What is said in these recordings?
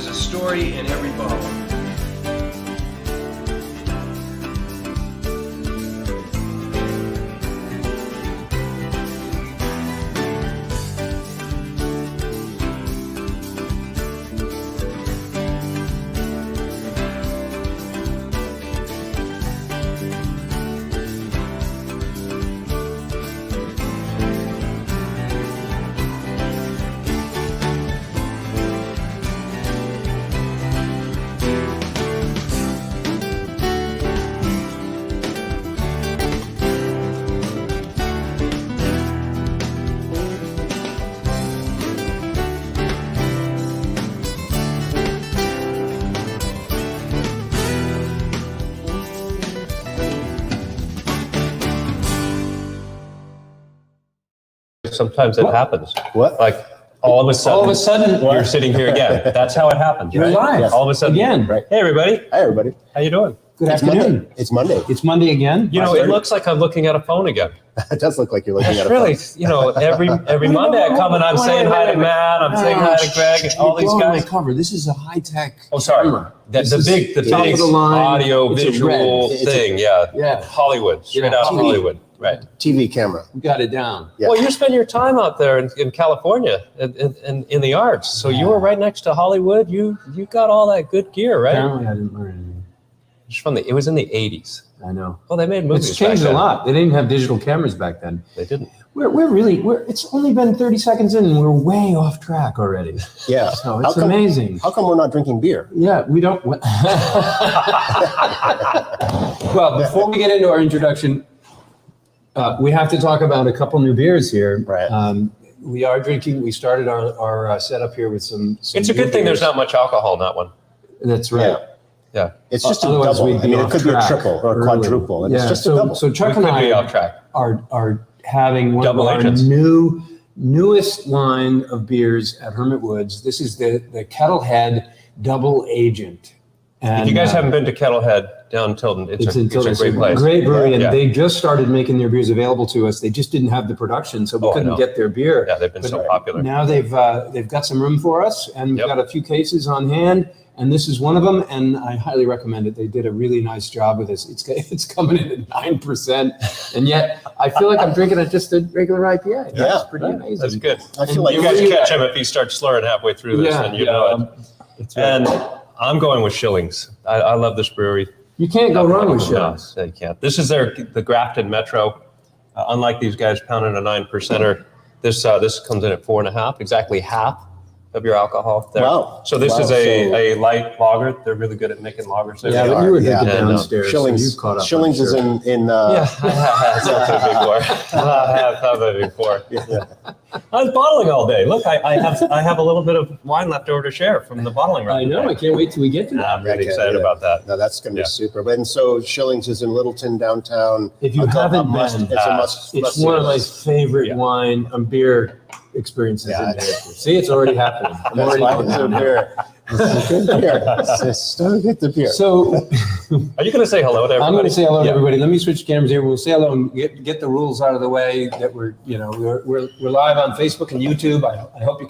There's a story in every bottle. Sometimes it happens. What? Like all of a sudden, you're sitting here again. That's how it happens. You're right? live. Yes. All of a sudden. Again. Right. Hey, everybody. Hi, everybody. How you doing? Good It's afternoon. Monday. It's Monday. It's Monday again. You know, it looks like I'm looking at a phone again. It does look like you're looking It's at a really, phone. you know, every Monday I come and I'm saying hi to Matt, I'm saying hi to Greg, and all these guys. Cover. This is a high-tech Camera. The big top of the line. audio It's a visual red. thing. Yeah. Hollywood, straight out of TV. Hollywood. Right. TV camera. We got it down. Yeah. Well, you spend your time out there in California in the arts. So you were right next to Hollywood. You got all that good gear, right? Apparently I didn't learn anything. It was in the 80s. I know. Well, they made movies. It's changed back a then. lot. They didn't have digital cameras back then. They didn't. It's only been 30 seconds in and we're way off track already. Yeah. So it's amazing. How come we're not drinking beer? Yeah, we don't. Well, before we get into our introduction, we have to talk about a couple new beers here. Right. We are drinking. We started our setup here with some It's a good thing there's not much alcohol in that one. That's right. Yeah. It's just a Otherwise double. we'd I be mean, it off could be a track triple or a early. quadruple, and it's just a double. So Chuck We and could be I off track. are having one Double of our agents. newest line of beers at Hermit Woods. This is the Kettlehead Double Agent. And, If you guys haven't been to Kettlehead down in Tilden, it's a great place. Great brewery, and Yeah. they just started making their beers available to us. They just didn't have the production, so we Oh, I couldn't know. get their beer. Yeah, they've been so popular. Now they've got some room for us, and we've Yep. got a few cases on hand, and this is one of them. And I highly recommend it. They did a really nice job with this. It's coming in at 9%, and yet I feel like I'm drinking just a regular IPA. That's Yeah. pretty amazing. That's good. I feel like You guys catch him if he starts slurring halfway through this, and you know it. That's right. And I'm going with Schilling's. I love this brewery. You can't go wrong with No, Schilling's. you can't. This is the Grafton Metro. Unlike these guys pounding a 9%er, this comes in at 4.5, exactly half of your alcohol there. Wow. So this Wow. is a light lager. They're really good at making lagers. Yeah, They but are, you were yeah. drinking And, downstairs, so Schilling's, you caught up. Schilling's is in Yeah, I've had that before. I have had that before. Yeah. I was bottling all day. Look, I have a little bit of wine left over to share from the bottling run. I know. I can't wait till we get to that. I'm really Okay, excited yeah. about that. No, that's going to Yeah. be super. But and so Schilling's is in Littleton downtown. If you A haven't must- been, it's a must. It's must one of see. my favorite Yeah. wine and beer experiences Yeah. in the history. See, it's already happening. I'm That's already why going it's a down now. beer. It's a good beer. Still get the beer. So Are you going to say hello to everybody? I'm going to say hello to Yeah. everybody. Let me switch cameras here. We'll say hello and get the rules out of the way. That we're live on Facebook and YouTube. I hope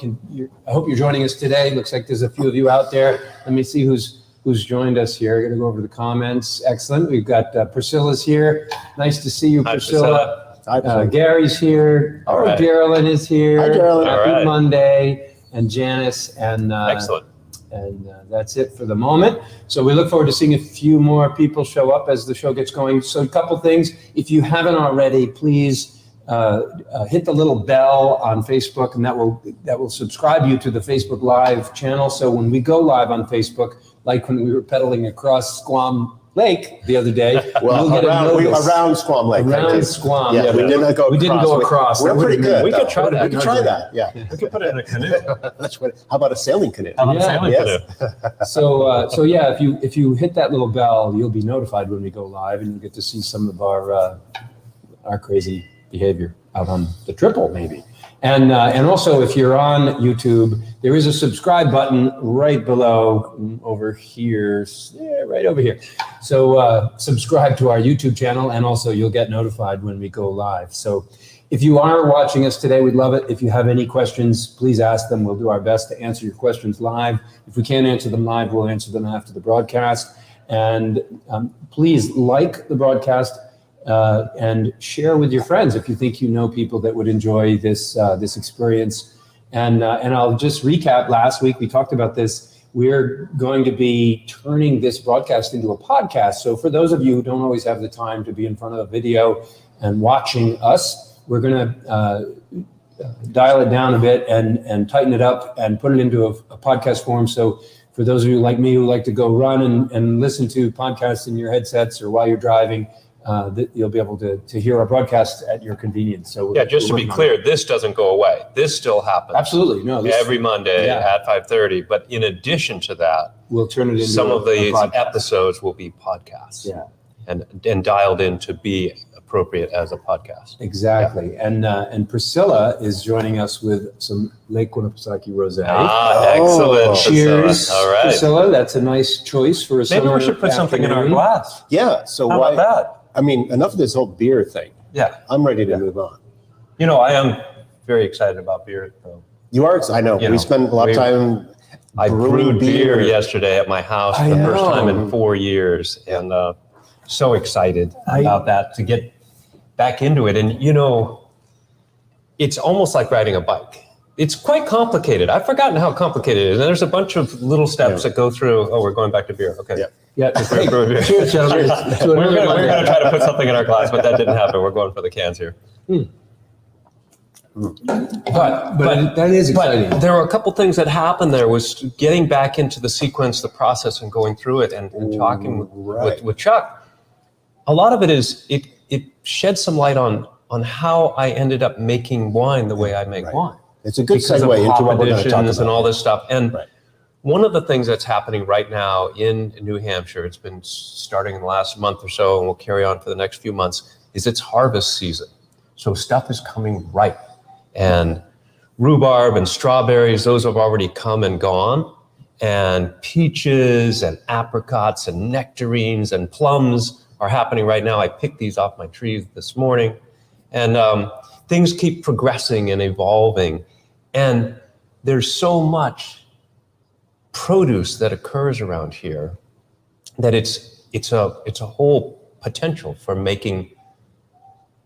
I hope you're joining us today. Looks like there's a few of you out there. Let me see who's joined us here. I'm going to go over the comments. Excellent. We've got Priscilla's here. Nice to see you, Hi, Priscilla. Hi, Gary's here. All right. Carolyn is here. Hi, Carolyn. Happy All right. Monday. And Janice. And Excellent. and that's it for the moment. So we look forward to seeing a few more people show up as the show gets going. So a couple things. If you haven't already, please hit the little bell on Facebook, and that will subscribe you to the Facebook Live channel. So when we go live on Facebook, like when we were pedaling across Squam Lake the other day, Well, you'll get a notice. around Squam Lake. Around right? Squam. Yeah, we didn't go. We didn't go across. We're That pretty would've good. been- We could though. try that. We could try that. Yeah. We could put it in a canoe. That's what. How about a sailing canoe? How about a Yeah. sailing Yes. canoe? So yeah, if you hit that little bell, you'll be notified when we go live, and you'll get to see some of our crazy behavior out on the triple, maybe. And also, if you're on YouTube, there is a subscribe button right below over here, right over here. So subscribe to our YouTube channel, and also you'll get notified when we go live. So If you are watching us today, we'd love it. If you have any questions, please ask them. We'll do our best to answer your questions live. If we can't answer them live, we'll answer them after the broadcast. And please like the broadcast and share with your friends if you think you know people that would enjoy this this experience. And I'll just recap. Last week we talked about this. We're going to be turning this broadcast into a podcast. So for those of you who don't always have the time to be in front of a video and watching us, we're going to dial it down a bit and tighten it up and put it into a podcast form. So for those of you like me who like to go run and listen to podcasts in your headsets or while you're driving, that you'll be able to hear our broadcast at your convenience. So Yeah, just to be clear, this doesn't go away. This still happens. Absolutely. No, Every Monday at 5:30. But in addition to that, we'll turn it into some of these podcast. episodes will be podcasts. Yeah. And dialed in to be appropriate as a podcast. Exactly. And Priscilla is joining us with some Lake Winnipesaukee Rosé. Excellent. Cheers, Priscilla. All right. Priscilla. That's a nice choice for a Maybe summer we should put something in our afternoon. glass. Yeah. So How why? about that? I mean, enough of this whole beer thing. Yeah. I'm ready to move on. You know, I am very excited about beer, though. You are. I know. You We know, spent a lot of time. I brewing brewed beer yesterday at my house for I the first know. time in 4 years, and so excited about that to get back into it. And you know, it's almost like riding a bike. It's quite complicated. I've forgotten how complicated it is. And there's a bunch of little steps that go through. Oh, we're going back to beer. Okay. Yeah. Yeah. Hey, Cheers, gentlemen. To We're another going Monday. to try to put something in our glass, but that didn't happen. We're going for the cans here. But that is exciting. But there were a couple things that happened there was getting back into the sequence, the process, and going through it and talking with Chuck. A lot of it is, it sheds some light on how I ended up making wine the way I make wine. It's a good Because segue of into what we're going to talk additions about. and all this stuff. And Right. one of the things that's happening right now in New Hampshire, it's been starting in the last month or so, and will carry on for the next few months, is it's harvest season. So stuff is coming ripe. And rhubarb and strawberries, those have already come and gone. And peaches and apricots and nectarines and plums are happening right now. I picked these off my trees this morning. And things keep progressing and evolving. And there's so much produce that occurs around here that it's a whole potential for making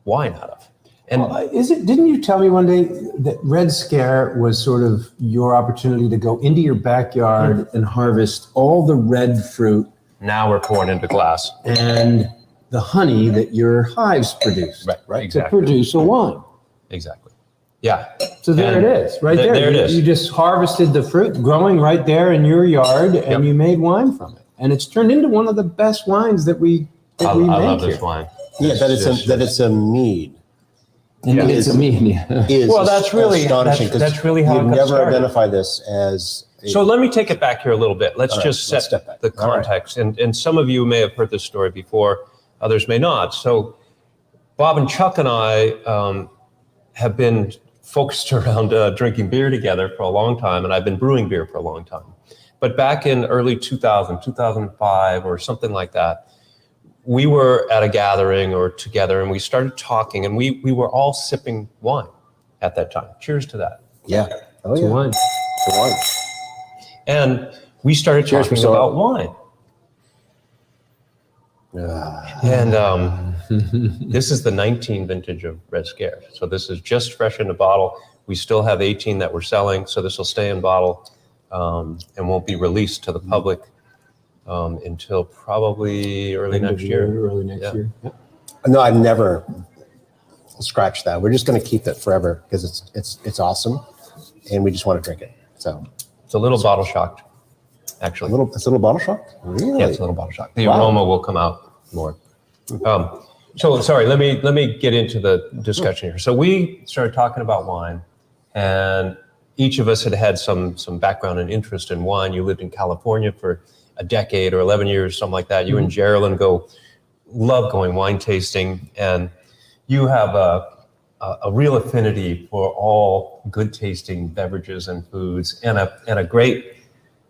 wine out of. And Didn't you tell me one day that Red Scare was sort of your opportunity to go into your backyard and harvest all the red fruit now we're pouring into glass. and the honey that your hives produced Right, to exactly. produce a wine? Exactly. Yeah. So there And it is, right there. There it is. You just harvested the fruit growing right there in your yard, and you made wine from it. And it's turned into one of the best wines that we I make love here. this wine. Yeah, that it's a mead. And Yeah. it's a mean, yeah. Is Well, that's really- astonishing. 'cause that's really how you'd it got never started. identify this as. So let me take it back here a little bit. Let's All right, just let's set step back. the All right. context. And some of you may have heard this story before, others may not. So Bob and Chuck and I have been focused around drinking beer together for a long time, and I've been brewing beer for a long time. But back in early 2000, 2005 or something like that, we were at a gathering or together and we started talking, and we were all sipping wine at that time. Cheers to that. Yeah. Oh, It's a yeah. wine. To wine. And we started Cheers, talking Priscilla. about wine. And this is the 19 vintage of Red Scare. So this is just fresh in the bottle. We still have 18 that we're selling, so this will stay in bottle and won't be released to the public until probably early End of next year. Early next Yeah. year. Yeah. No, I've never scratched that. We're just going to keep it forever because it's awesome, and we just want to drink it. So It's a little bottle shocked, actually. it's a little bottle shock. Really? Yeah, it's a little bottle shocked. The Wow. aroma will come out more. So sorry, let me get into the discussion here. So we started talking about wine, and each of us had some background and interest in wine. You lived in California for a decade or 11 years, something like that. You and Geraldine love going wine tasting, and you have a real affinity for all good tasting beverages and foods, and a great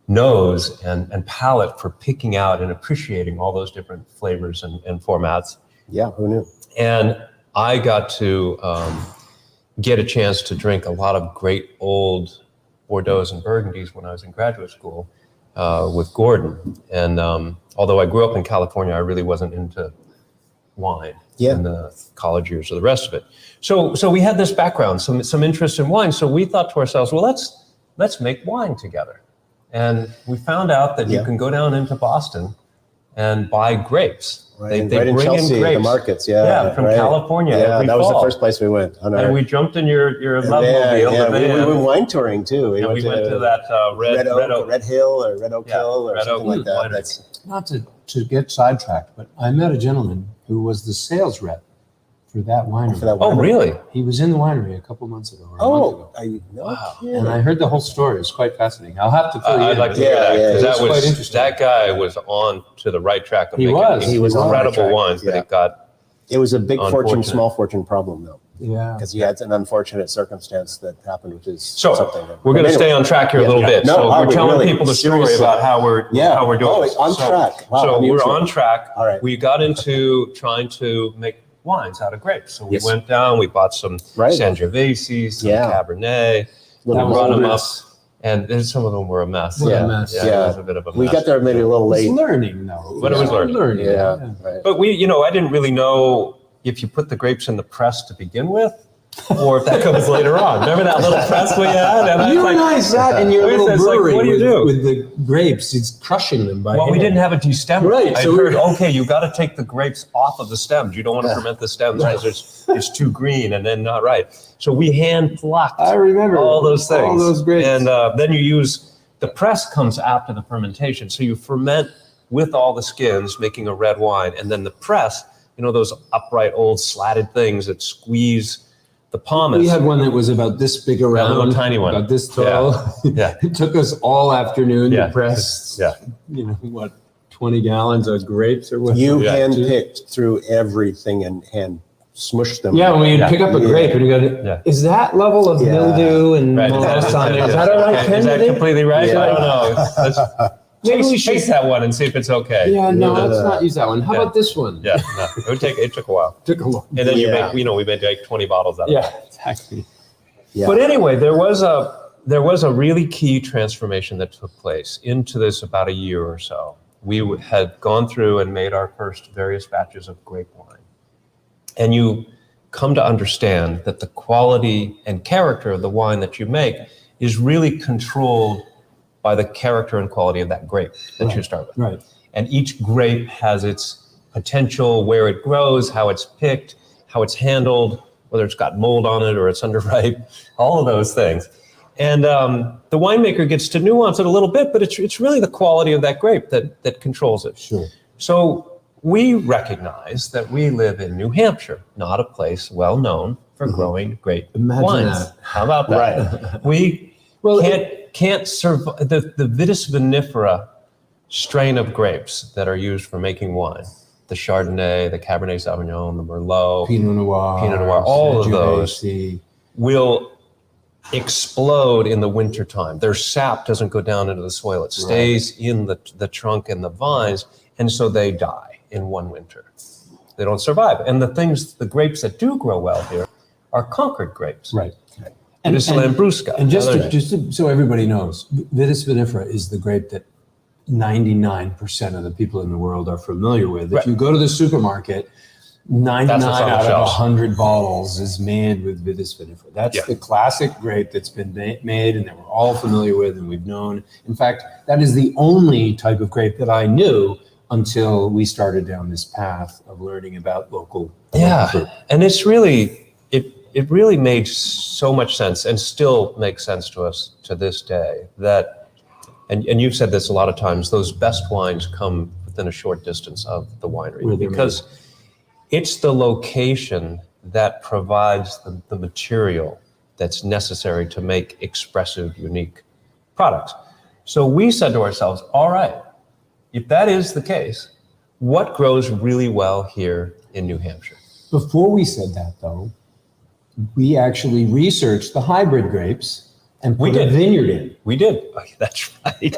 nose and palate for picking out and appreciating all those different flavors and formats. Yeah. Who knew? And I got to get a chance to drink a lot of great old Bordeaux and Burgundies when I was in graduate school with Gordon. And although I grew up in California, I really wasn't into wine in the college years or the rest of it. So we had this background, some interest in wine. So we thought to ourselves, well, let's make wine together. And we found out that you can go down into Boston and buy grapes. Right, They right in bring Chelsea, in grapes. The markets, from California. Yeah, every that was fall. the first place we went. And we jumped in your Lovemobile. We went wine touring too. We went to that Red Hill or Red Oak Hill or Red something Oak like that. Winery. That's Not to get sidetracked, but I met a gentleman who was the sales rep for that winery. Oh, really? He was in the winery a couple months ago. Or a month ago. Wow. And I heard the whole story. It's quite fascinating. I'll have to fill you I'd in. like to hear that, because It's quite interesting. that guy was on to the right track of He making was. He was on the right incredible track. wines, but Yeah. it got It was a big fortune, Unfortunate. small fortune problem though, Yeah. because he had an unfortunate circumstance that happened, which is So something. we're going to But stay anyway, on track here a little bit. No, So are we're we telling really? people the story Seriously? about how we're doing Oh, this. on track. Wow, So we're unusual. on track. All right. We got into trying to make wines out of grapes. So we Yes. went down, we bought some Right. Sangiovese, some Yeah. Cabernet, we Little brought them up, mess. and then some of them were a mess. What a Yeah. mess. Yeah, Yeah. it was a bit of a We mess. got there maybe a little It's late. learning, though. But it was learning. Yeah, right. But I didn't really know if you put the grapes in the press to begin with, or if that comes later on. Remember that little press we had? And I was You like, and I sat in your little it's like, brewery what do you do? with the grapes. It's crushing them by Well, we hand. didn't have a destemmer. Right, I so heard, okay, you got to take the grapes off of the stems. You don't want to Yeah. ferment the stems because it's too green and then not right. So we hand plucked I remember all those things. All those grapes. And then you use, the press comes after the fermentation. So you ferment with all the skins, making a red wine. And then the press, those upright old slatted things that squeeze the pomace. We had one that was about this big around, little tiny one. about this tall. Yeah. It took us all afternoon Yeah. to press. Yeah. 20 gallons of grapes or what? You Yeah. handpicked through everything and hand smushed them. Yeah, when you'd Yeah. pick up a grape and you go, Yeah. is that level of Yeah. mildew and Right. moss on it? Is that all right, Is Ken? that completely right? Yeah. I don't know. Let's Maybe we taste should- that one and see if it's okay. Yeah, no, Yeah. let's not use that one. How Yeah. about this one? Yeah, no, it took a while. Took a long. And then Yeah. we made like 20 bottles out of it. Yeah, exactly. Yeah. But anyway, there was a really key transformation that took place into this about a year or so. We had gone through and made our first various batches of grape wine. And you come to understand that the quality and character of the wine that you make is really controlled by the character and quality of that grape that you start with. Right. And each grape has its potential, where it grows, how it's picked, how it's handled, whether it's got mold on it or it's underripe, all of those things. And the winemaker gets to nuance it a little bit, but it's really the quality of that grape that controls it. Sure. So we recognize that we live in New Hampshire, not a place well known for growing great Imagine wines. that. How about that? We can't survive the Vitis vinifera strain of grapes that are used for making wine. The Chardonnay, the Cabernet Sauvignon, the Merlot, Pinot Noir, all of those Sangiovese. will explode in the wintertime. Their sap doesn't go down into the soil. It stays in the trunk and the vines, and so they die in one winter. They don't survive. And the grapes that do grow well here are Concord grapes. Right. Vitis Lambrusca. And just so everybody knows, Vitis vinifera is the grape that 99% of the people in the world are familiar with. If Right. you go to the supermarket, 99 That's what's on the out of shelves. 100 bottles is made with Vitis vinifera. That's Yeah. the classic grape that's been made and that we're all familiar with and we've known. In fact, that is the only type of grape that I knew until we started down this path of learning about local fruit. And it's really, it really made so much sense and still makes sense to us to this day that, and you've said this a lot of times, those best wines come within a short distance of the winery because it's the location that provides the material that's necessary to make expressive, unique products. So we said to ourselves, all right, if that is the case, what grows really well here in New Hampshire? Before we said that, though, we actually researched the hybrid grapes and We put a did. vineyard in. We did. Oh, that's right.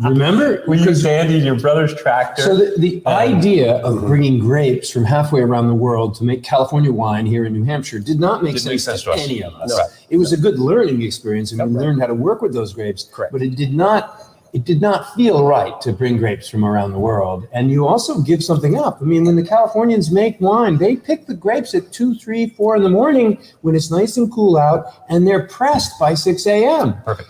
Remember? We used Andy, your brother's tractor. So the idea of bringing grapes from halfway around the world to make California wine here in New Hampshire did not make Didn't make sense sense to to us. any of us. No. Right. It was a good learning experience, and we Right. learned how to work with those grapes. Correct. But it did not feel right to bring grapes from around the world. And you also give something up. I mean, when the Californians make wine, they pick the grapes at 2, 3, 4 in the morning when it's nice and cool out, and they're pressed by 6 a.m. Perfect.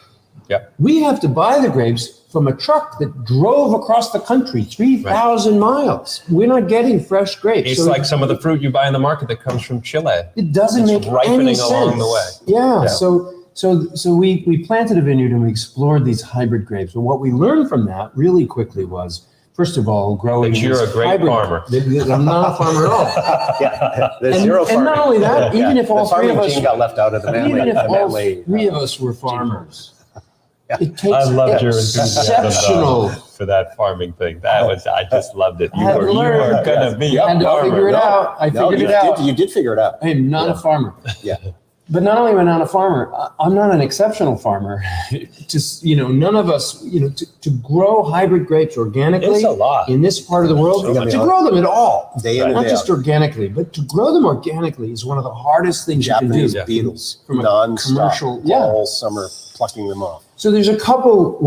Yeah. We have to buy the grapes from a truck that drove across the country 3,000 miles. We're not getting fresh grapes. It's So like some of the fruit you buy in the market that comes from Chile. it doesn't it's make any ripening sense. along the way. Yeah. Yeah. So we planted a vineyard and we explored these hybrid grapes. But what we learned from that really quickly was, first of all, growing. That you're these a great hybrid- farmer. that I'm not a farmer at all. Yeah, the And- zero and farming. not only that, even if all the three of farming us- gene got left out of the manly. Even if the all manly, three of us were farmers, Yeah. it takes I loved your enthusiasm exceptional. for that farming thing. I just loved it. I had to You learn. were going to be And a I'll farmer. figure it out. I No, figured you it out. you did figure it out. I am not a farmer. Yeah. But not only am I not a farmer, I'm not an exceptional farmer. Just, none of us, to grow hybrid grapes organically It's a lot. in this part of the world, So much. to grow them at all, Day in and not day just out. organically, but to grow them organically is one of the hardest things Japanese you can do. beetles, From a non-stop, commercial- yeah. all summer plucking them off. So there's a couple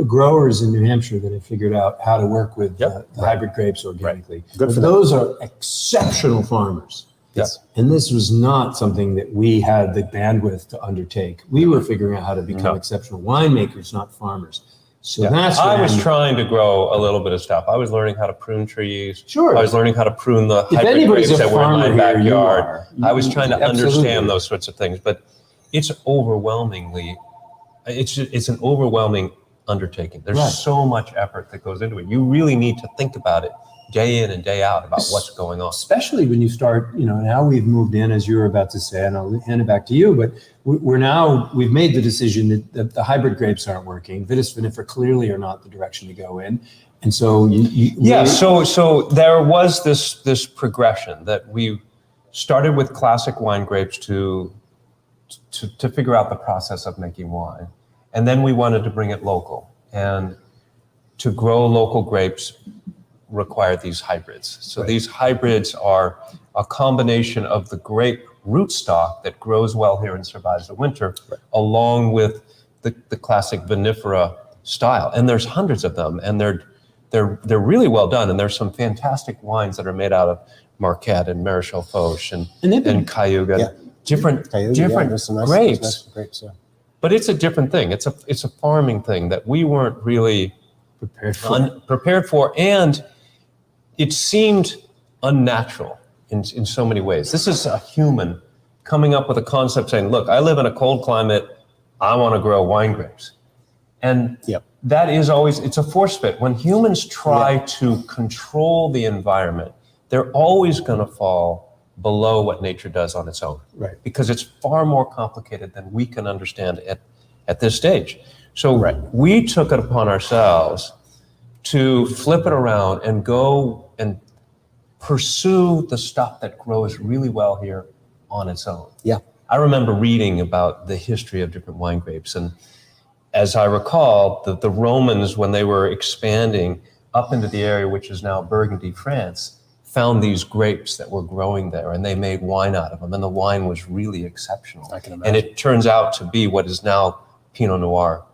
growers in New Hampshire that have figured out how to work with Yep. the hybrid grapes organically. Good But for them. those are exceptional farmers. Yes. And this was not something that we had the bandwidth to undertake. We were figuring out how to become No. exceptional winemakers, not farmers. So Yeah. that's I when was trying to grow a little bit of stuff. I was learning how to prune trees. Sure. I was learning how to prune the If hybrid anybody's grapes a that were in farmer my here, you backyard. are. I was trying to Absolutely. understand those sorts of things, but it's an overwhelming undertaking. There's Right. so much effort that goes into it. You really need to think about it day in and day out about what's going on. especially when you start, now we've moved in, as you were about to say, and I'll hand it back to you, but we've made the decision that the hybrid grapes aren't working. Vitis vinifera clearly are not the direction to go in. And so Yeah, so there was this progression that we started with classic wine grapes to figure out the process of making wine. And then we wanted to bring it local. And to grow local grapes required these hybrids. So these hybrids are a combination of the grape rootstock that grows well here and survives the winter, along with the classic vinifera style. And there's hundreds of them, and they're really well done. And there's some fantastic wines that are made out of Marquette and Marichal Foch and Cayuga, Yeah. different there's some nice grapes. grapes, yeah. But it's a different thing. It's a farming thing that we weren't really prepared for, and it seemed unnatural in so many ways. This is a human coming up with a concept saying, look, I live in a cold climate, I want to grow wine grapes. And Yep. that is always, it's a force fit. When humans try to control the environment, they're always going to fall below what nature does on its own. Right. Because it's far more complicated than we can understand at this stage. So we took it upon ourselves to flip it around and go and pursue the stuff that grows really well here on its own. Yeah. I remember reading about the history of different wine grapes. And as I recall, the Romans, when they were expanding up into the area which is now Burgundy, France, found these grapes that were growing there, and they made wine out of them. And the wine was really exceptional. I can imagine. And it turns out to be what is now Pinot Noir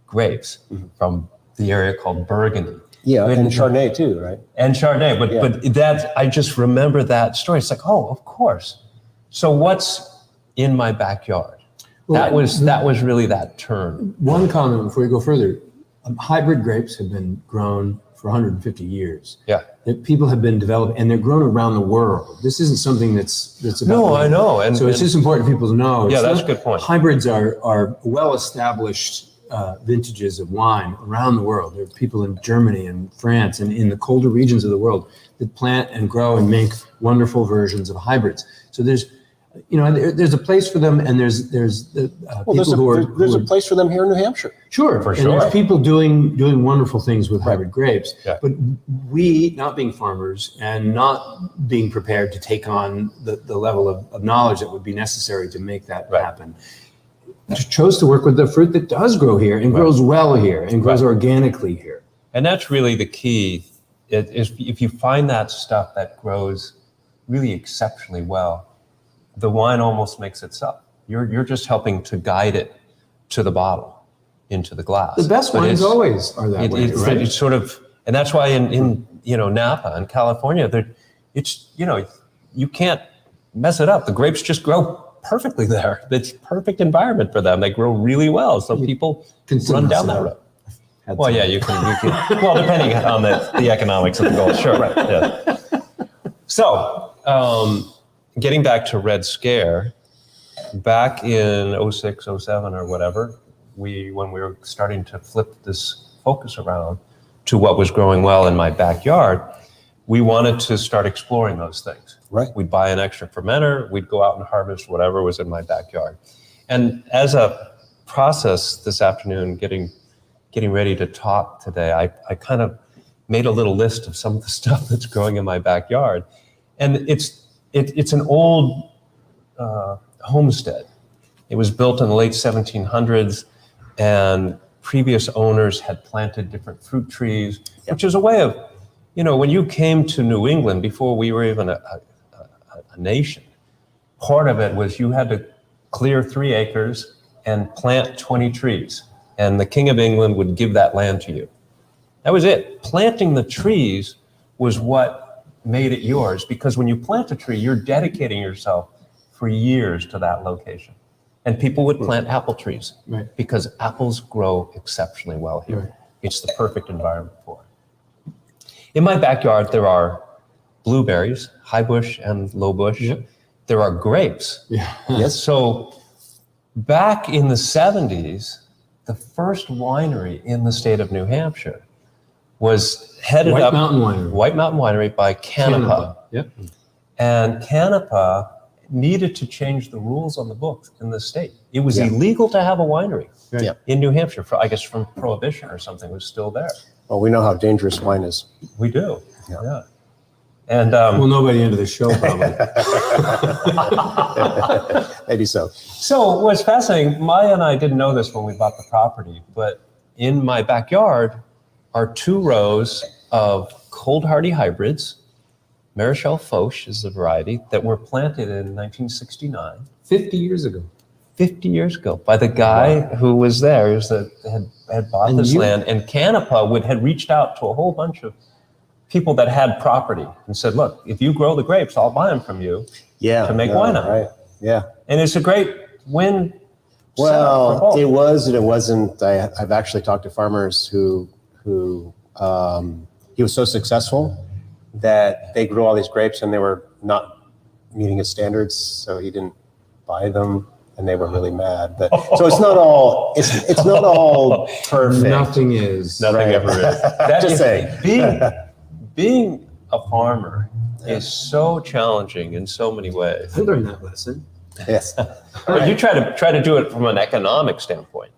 grapes from the area called Burgundy. Yeah, and Chardonnay too, right? And Chardonnay, but that, I just remember that story. It's like, oh, of course. So what's in my backyard? That was really that turn. One comment before you go further. Hybrid grapes have been grown for 150 years. Yeah. That people have been developed, and they're grown around the world. This isn't something that's about. No, I know. And So it's just important for people to know. Yeah, It's that's not- a good point. Hybrids are well-established vintages of wine around the world. There are people in Germany and France and in the colder regions of the world that plant and grow and make wonderful versions of hybrids. So there's a place for them, and there's people there's a place for them here in New Hampshire. Sure, For and sure. there's people doing wonderful things with hybrid grapes. Yeah. But we, not being farmers and not being prepared to take on the level of knowledge that would be necessary to make that happen, chose to work with the fruit that does grow here and grows well here and grows organically here. And that's really the key. If you find that stuff that grows really exceptionally well, the wine almost makes itself. You're just helping to guide it to the bottle, into the glass. The best wines always are that way, right? It's sort of, and that's why in Napa and California, you can't mess it up. The grapes just grow perfectly there. It's perfect environment for them. They grow really well. So people run down that road. Well, yeah, you can. Well, depending on the economics of the goal, sure. Right. Yeah. So, getting back to Red Scare, back in 06, 07 or whatever, when we were starting to flip this focus around to what was growing well in my backyard, we wanted to start exploring those things. Right. We'd buy an extra fermenter, we'd go out and harvest whatever was in my backyard. And as a process this afternoon, getting ready to talk today, I kind of made a little list of some of the stuff that's growing in my backyard. And it's an old homestead. It was built in the late 1700s, and previous owners had planted different fruit trees, which is a way of, when you came to New England before we were even a nation, part of it was you had to clear 3 acres and plant 20 trees. And the King of England would give that land to you. That was it. Planting the trees was what made it yours, because when you plant a tree, you're dedicating yourself for years to that location. And people would plant apple trees because apples grow exceptionally well here. Right. It's the perfect environment for it. In my backyard, there are blueberries, high bush and low bush. Yep. There are grapes. Yeah. Yes. So back in the 70s, the first winery in the state of New Hampshire was headed White Mountain Winery by Canepa. Yep. And Canepa needed to change the rules on the books in the state. It was illegal to have a winery in New Hampshire, I guess from Prohibition or something was still there. Well, we know how dangerous wine is. We do, yeah. And well, nobody into the show probably. Maybe so. So what's fascinating, Maya and I didn't know this when we bought the property, but in my backyard are 2 rows of cold hardy hybrids. Marichal Foch is the variety that were planted in 1969. 50 years ago. 50 years ago by the guy who was there, had bought this land, and Canepa had reached out to a whole bunch of people that had property and said, look, if you grow the grapes, I'll buy them from you to make wine out. Right. Yeah. And it's a great win. Well, it was and it wasn't. I've actually talked to farmers who he was so successful that they grew all these grapes and they were not meeting his standards, so he didn't buy them, and they were really mad. But so it's not all perfect. Nothing is. Nothing ever is. That's just saying. Being a farmer is so challenging in so many ways. I learned that lesson. Yes. But you try to do it from an economic standpoint.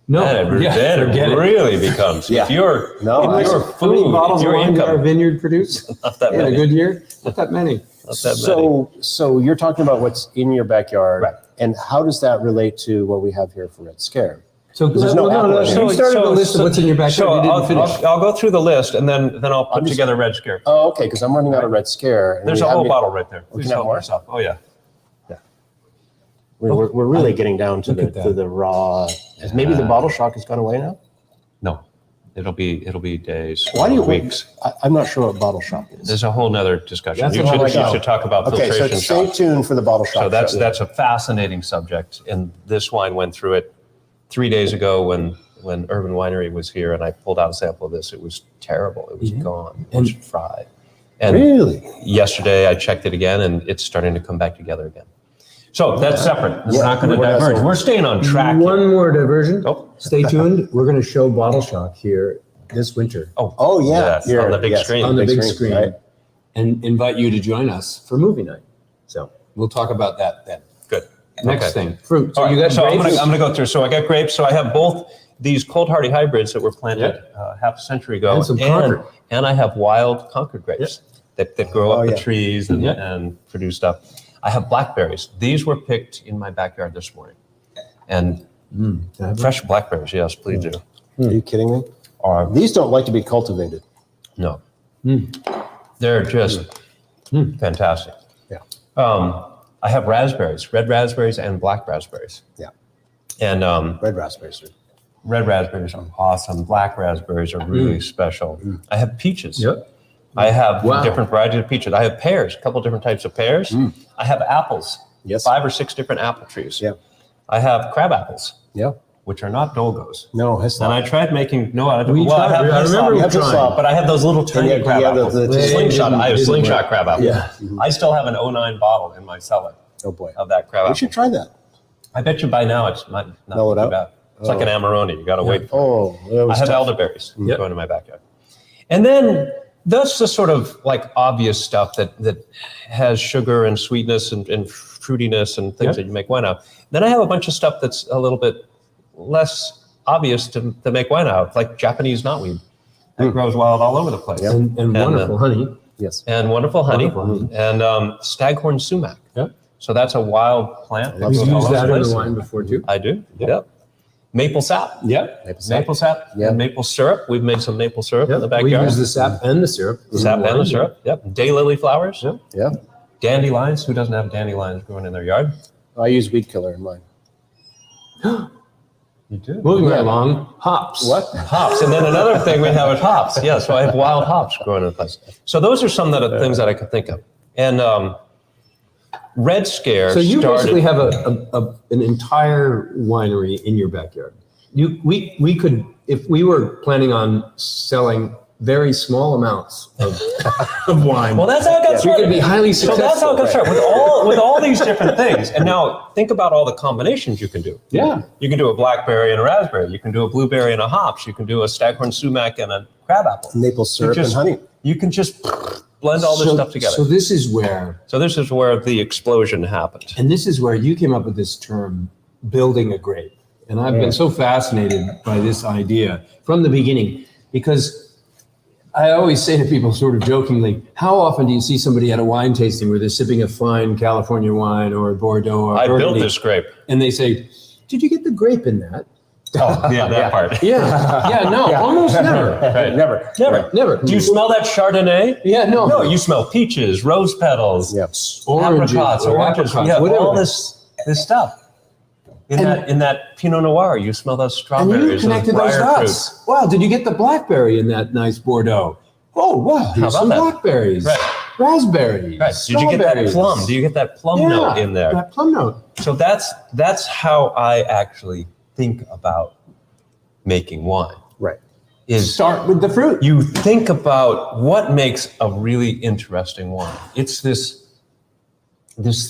No, then it really becomes. If your food, how many bottles of wine did our vineyard produce? Not that many. In a good year? Not that many. So you're talking about what's in your backyard, and how does that relate to what we have here for Red Scare? So there's no apple. So you started the list of what's in your backyard. I'll go through the list, and then I'll put together Red Scare. Oh, okay, because I'm running out of Red Scare. There's a whole bottle right there. Please help yourself. Oh yeah. We're really getting down to the raw. Maybe the bottle shock has gone away now. No, it'll be days. Weeks? I'm not sure what bottle shock is. There's a whole nother discussion. You should talk about filtration. Okay, so stay tuned for the bottle shock. So that's a fascinating subject, and this wine went through it 3 days ago when Urban Winery was here, and I pulled out a sample of this. It was terrible. It was gone. It was fried. And really? Yesterday I checked it again, and it's starting to come back together again. So that's separate. We're not going to diverge. We're staying on track. One more diversion. Oh. Stay tuned. We're going to show Bottle Shock here this winter. Oh yeah. Yes, on the big screen. On the big screen. Right? And invite you to join us for movie night. So we'll talk about that then. Good. Next thing, fruit. So you got grapes? I'm going to go through. So I got grapes. So I have both these cold hardy hybrids that were planted half a century ago. And some Concord. And I have wild Concord grapes that grow up the trees and produce stuff. I have blackberries. These were picked in my backyard this morning. And fresh blackberries, yes, please do. Are you kidding me? These don't like to be cultivated. No. They're just fantastic. Yeah. I have raspberries, red raspberries and black raspberries. Yeah. And Red raspberries. red raspberries are awesome. Black raspberries are really special. I have peaches. Yep. I have different varieties of peaches. I have pears, a couple different types of pears. I have apples, Yes. 5 or 6 different apple trees. Yeah. I have crab apples, Yeah. which are not dolgos. No, And Hislop. I tried making, I I remember have we Hislop, tried. but I have those little tiny yeah, crab yeah, apples. the Slingshot, I have didn't slingshot work. crab apples. Yeah. I still have an '09 bottle in my cellar Oh boy. of that crab We apple. should try that. I bet you by now it's not Mellow it too out? bad. It's like an Amarone. You got to wait for it. Oh, that was I have tough. elderberries growing in my backyard. And then that's the sort of like obvious stuff that has sugar and sweetness and fruitiness and things that you make wine out of. Then I have a bunch of stuff that's a little bit less obvious to make wine out of, like Japanese knotweed. That grows wild all over the place. And wonderful honey. Yes. And wonderful honey. Wonderful And staghorn sumac. Yep. So that's a wild plant. that We've grows We've all used over that the in the place. wine before too. I do. Yep. Maple sap. Yep. Maple sap Yeah. and maple syrup. We've made some maple syrup in the We backyard. use the sap and the syrup. in Sap the and the wine. syrup. Yep. Daylily flowers. Yep. Yeah. Dandelions. Who doesn't have dandelions growing in their yard? I use weed killer in mine. You do. Moving right along, hops. What? Hops. And then another thing we have is hops. Yeah. So I have wild hops growing in the place. So those are some that are things that I could think of. And Red Scare So you started. basically have an entire winery in your backyard. We could, if we were planning on selling very small amounts of wine. Well, that's how it got we started. could be highly So successful. that's how it got started with all these different things. And now think about all the combinations you can do. Yeah. You can do a blackberry and a raspberry. You can do a blueberry and a hops. You can do a staghorn sumac and a crab apple. Maple syrup and honey. You can just blend all this stuff together. So this is where, So this is where the explosion happened. and this is where you came up with this term, building a grape. And I've been so fascinated by this idea from the beginning, because I always say to people sort of jokingly, how often do you see somebody at a wine tasting where they're sipping a fine California wine or a Bordeaux or I built Burgundy, this grape. and they say, did you get the grape in that? Oh, yeah, that part. Yeah, no, almost never. Right. Never. Never. Never. Do you smell that Chardonnay? Yeah, no. No, you smell peaches, rose petals, Yep. Oranges, apricots, or oranges. apricots, You have whatever. all this stuff. In that Pinot Noir, you smell those And strawberries. you connected those briar dots. fruits. Wow, did you get the blackberry in that nice Bordeaux? Oh, wow, here's about some that? blackberries, Right. raspberries, Right. Did you get that strawberries. plum? Do you get that plum Yeah, note in there? that plum note. So that's how I actually think about making wine. Right. Is Start with the fruit. you think about what makes a really interesting wine. It's this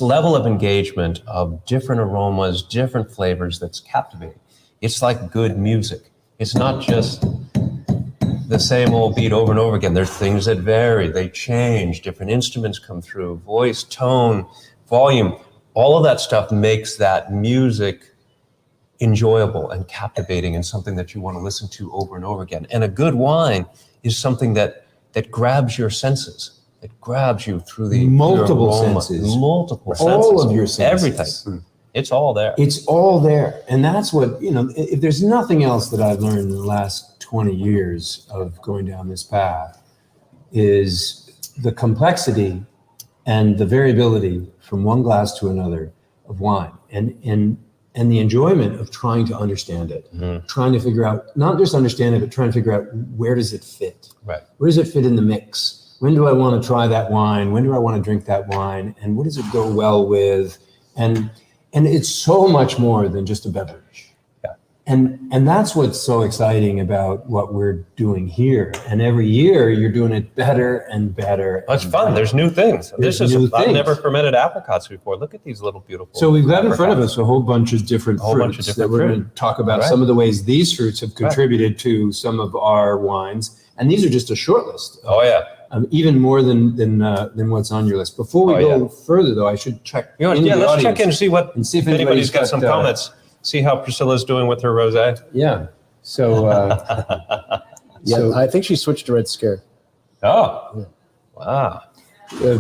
level of engagement of different aromas, different flavors that's captivating. It's like good music. It's not just the same old beat over and over again. There's things that vary, they change, different instruments come through, voice, tone, volume. All of that stuff makes that music enjoyable and captivating and something that you want to listen to over and over again. And a good wine is something that grabs your senses. It grabs you through the Multiple aroma, senses. Multiple senses. All of your senses. Everything. It's all there. It's all there. And that's what, if there's nothing else that I've learned in the last 20 years of going down this path, is the complexity and the variability from one glass to another of wine, and the enjoyment of trying to understand it, trying to figure out, not just understand it, but trying to figure out where does it fit? Right. Where does it fit in the mix? When do I want to try that wine? When do I want to drink that wine? And what does it go well with? And it's so much more than just a beverage. Yeah. And that's what's so exciting about what we're doing here. And every year you're doing it better and better. It's and fun. better. There's new things. There's I've new never things. fermented apricots before. Look at these little beautiful. So we've got in front of apricots. us a whole bunch of different A whole bunch fruits of that different we're fruit. going to talk about Right. some of the ways these fruits have contributed to some of our wines. And these are just a short list. Oh yeah. Even more than what's on your list. Before we go further, though, I should check. Let's check in and see what and see if anybody's got anybody's some got, comments. See how Priscilla's doing with her rosé. Yeah. So, Yeah, I think she switched to Red Scare. Oh, wow.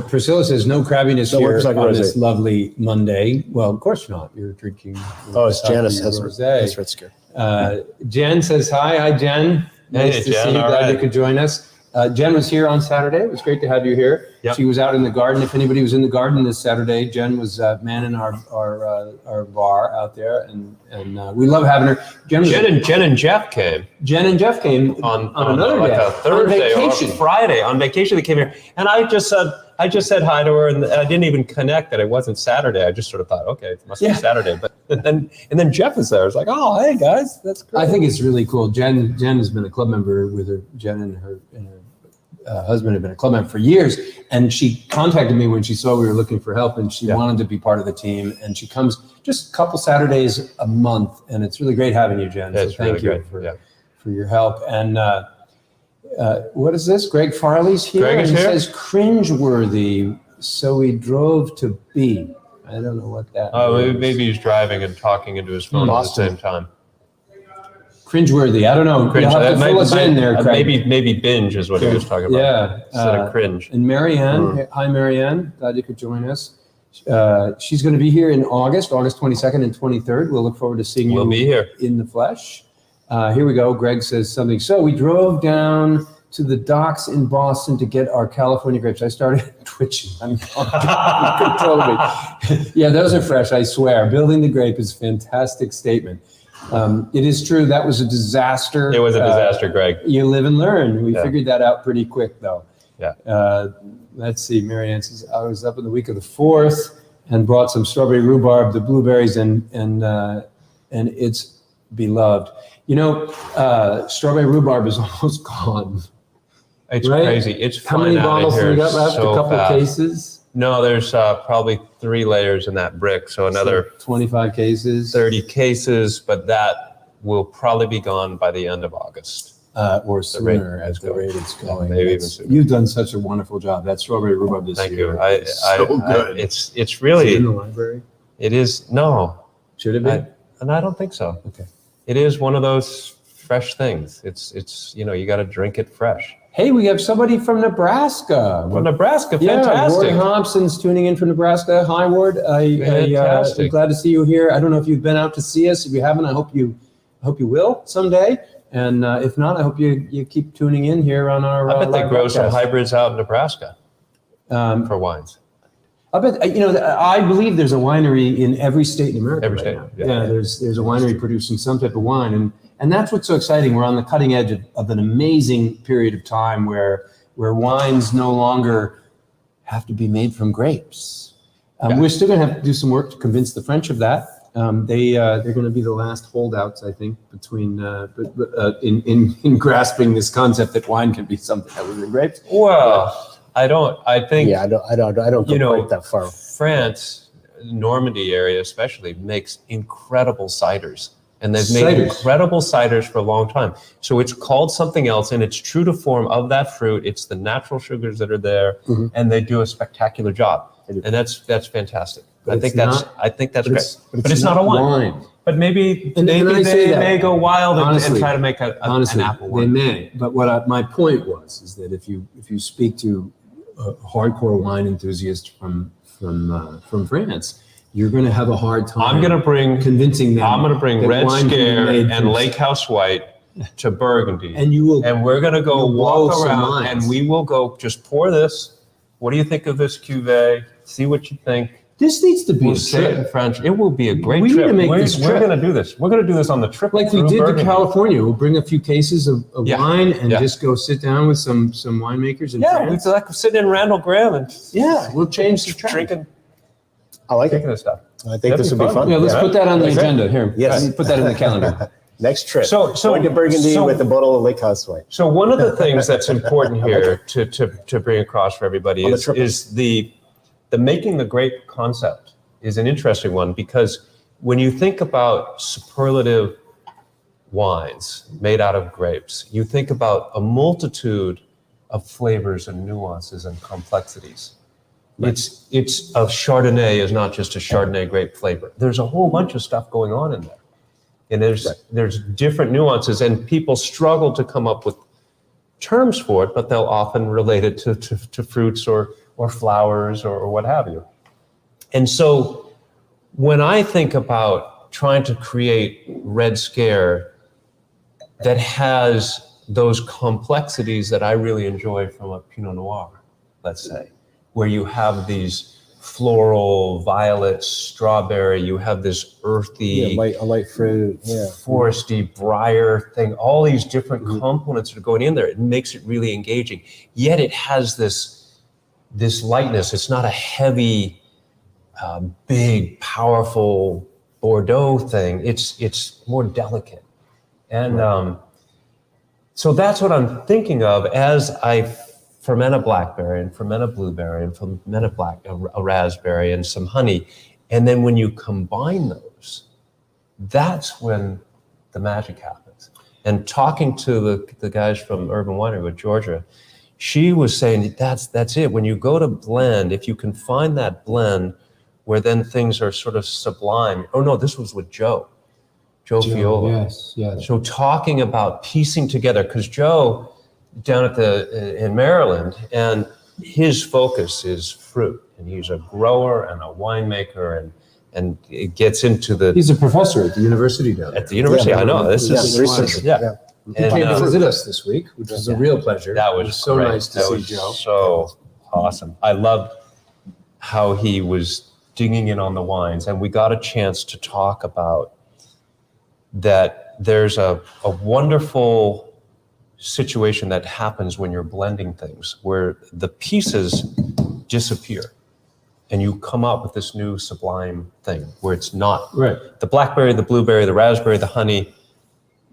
Priscilla says no crabbiness No, here works like a on rosé. this lovely Monday. Well, of course not. You're drinking. Oh, it's Janice has rosé. Ritzker. Jen says hi. Hi, Jen. Nice Hey, to Jen, see you. all Glad right. you could join us. Jen was here on Saturday. It was great to have you here. Yep. She was out in the garden. If anybody was in the garden this Saturday, Jen was manning our bar out there, and we love having her. Jen and Jeff came Jen and Jeff came on another like day a Thursday on or vacation. a Friday on vacation. They came here, and I just said hi to her, and I didn't even connect that it wasn't Saturday. I just sort of thought, okay, it must be Saturday. But and then Jeff is there. I was like, oh, hey guys, that's great. I think it's really cool. Jen has been a club member with her. Jen and her husband have been a club member for years, and she contacted me when she saw we were looking for help, and she wanted to be part of the team. And she comes just a couple Saturdays a month, and it's really great having you, Jen. Yeah, so it's thank really you great. for your help. And what is this? Greg Farley's here. Greg is and he here? says cringeworthy. So we drove to B. I don't know what that. Oh, means. maybe he's driving and talking into his phone Boston. at the same time. Cringeworthy. I don't know. Cringe. You'll have to fill us in there, Craig. Maybe binge is what he was talking about. Yeah. Instead of cringe. And Marianne, hi Marianne, glad you could join us. She's going to be here in August 22nd and 23rd. We'll look forward to seeing you We'll be here. in the flesh. Here we go. Greg says something. So we drove down to the docks in Boston to get our California grapes. I started twitching. Control me. Yeah, those are fresh, I swear. Building the grape is a fantastic statement. It is true. That was a disaster. It was a disaster, Greg. You live and learn. We Yeah. figured that out pretty quick, though. Yeah. Let's see. Marianne says, I was up in the week of the 4th and brought some strawberry rhubarb, the blueberries, and it's beloved. You know, strawberry rhubarb is almost gone. It's Right? crazy. It's How many flying out of bottles do here we got left? so A couple fast. cases? No, there's probably 3 layers in that brick, so another 25 cases? 30 cases, but that will probably be gone by the end of August. Or rate sooner is at the going. rate it's going. maybe even That's- sooner. You've done such a wonderful job. That strawberry rhubarb this Thank year. you. I, so good. it's Is it really, in the library? it is, no, Should it be? and I don't think so. Okay. It is one of those fresh things. It's you got to drink it fresh. Hey, we have somebody from Nebraska. Well, Nebraska, Yeah, fantastic. Ward Thompson's tuning in from Nebraska. Hi, Ward. I'm Fantastic. glad to see you here. I don't know if you've been out to see us. If you haven't, I hope you will someday. And if not, I hope you keep tuning in here on our. I bet they live grow some broadcast. hybrids out in Nebraska Um, for wines. I bet I believe there's a winery in every state in America. Every right state, now. yeah. There's a winery producing some type of wine, and that's what's so exciting. We're on the cutting edge of an amazing period of time where wines no longer have to be made from grapes. Yeah. We're still going to have to do some work to convince the French of that. They're going to be the last holdouts, I think, between in grasping this concept that wine can be something other than grapes. Well, I think Yeah, I don't go quite that far. France, Normandy area especially, makes incredible ciders. And they've made Ciders. incredible ciders for a long time. So it's called something else, and it's true to form of that fruit. It's the natural sugars that are there, Mhm. and they do a spectacular job. They do. And that's fantastic. But I think it's that's great. But But it's not a wine. But maybe And I maybe say they that, may go wild and honestly, try to make an apple they wine. may. But my point is that if you speak to a hardcore wine enthusiast from France, you're going to have a hard time. I'm going to bring convincing them. I'm going to bring that Red wine can be Scare made and from- Lake House White to Burgundy. and you will. And we're going to go You'll blow walk some around minds. and we will go just pour this. What do you think of this cuvee? See what you think. This needs to be We'll a say it in trip, French. It will be a great We need trip. to make we're this we're trip. going to do this. We're going to do this on the trip. like we through did to Burgundy. California. We'll bring a few cases of Yeah. wine and Yeah. just go sit down with some winemakers in Yeah, France. it's like sitting in Randall Graham and Yeah, we'll change the track. drinking I like it. this stuff. I think this That'd would be be fun. fun. Yeah, let's put that on the That's agenda here. Yes. Put that in the calendar. Next trip. So Going to Burgundy so- with a bottle of Lake House White. So one of the things that's important here to bring across for everybody On the is triples. the making the grape concept is an interesting one, because when you think about superlative wines made out of grapes, you think about a multitude of flavors and nuances and complexities. It's a Chardonnay is not just a Chardonnay grape flavor. There's a whole bunch of stuff going on in there. And there's different nuances, and people struggle to come up with terms for it, but they'll often relate it to fruits or or flowers or what have you. And so when I think about trying to create Red Scare that has those complexities that I really enjoy from a Pinot Noir, let's say, where you have these floral, violet, strawberry, you have this earthy, a light fruit, foresty, briar thing, all these different components that are going in there. It makes it really engaging. Yet it has this lightness. It's not a heavy, big, powerful Bordeaux thing. It's more delicate. And so that's what I'm thinking of as I ferment a blackberry and ferment a blueberry and ferment a raspberry and some honey. And then when you combine those, that's when the magic happens. And talking to the guys from Urban Winery with Georgia, she was saying that's it. When you go to blend, if you can find that blend where then things are sort of sublime. Oh no, this was with Joe Fiola. Yes. So talking about piecing together, because Joe down in Maryland, and his focus is fruit, and he's a grower and a winemaker, and it gets into the. He's a professor at the university down there. At the university, Yeah, I know. This is research. yeah. He came to visit us this week, which was a real pleasure. That It was so great. nice to That see was Joe. so awesome. I loved how he was digging in on the wines, and we got a chance to talk about that. There's a wonderful situation that happens when you're blending things, where the pieces disappear, and you come up with this new sublime thing where it's not Right. the blackberry, the blueberry, the raspberry, the honey.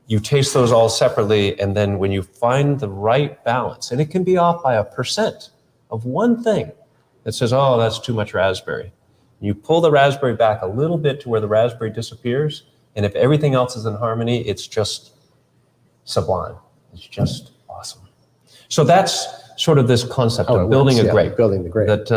You taste those all separately, and then when you find the right balance, and it can be off by 1% of one thing that says, oh, that's too much raspberry. You pull the raspberry back a little bit to where the raspberry disappears, and if everything else is in harmony, it's just sublime. It's just awesome. So that's sort of this concept of building a grape. Building the grape. That,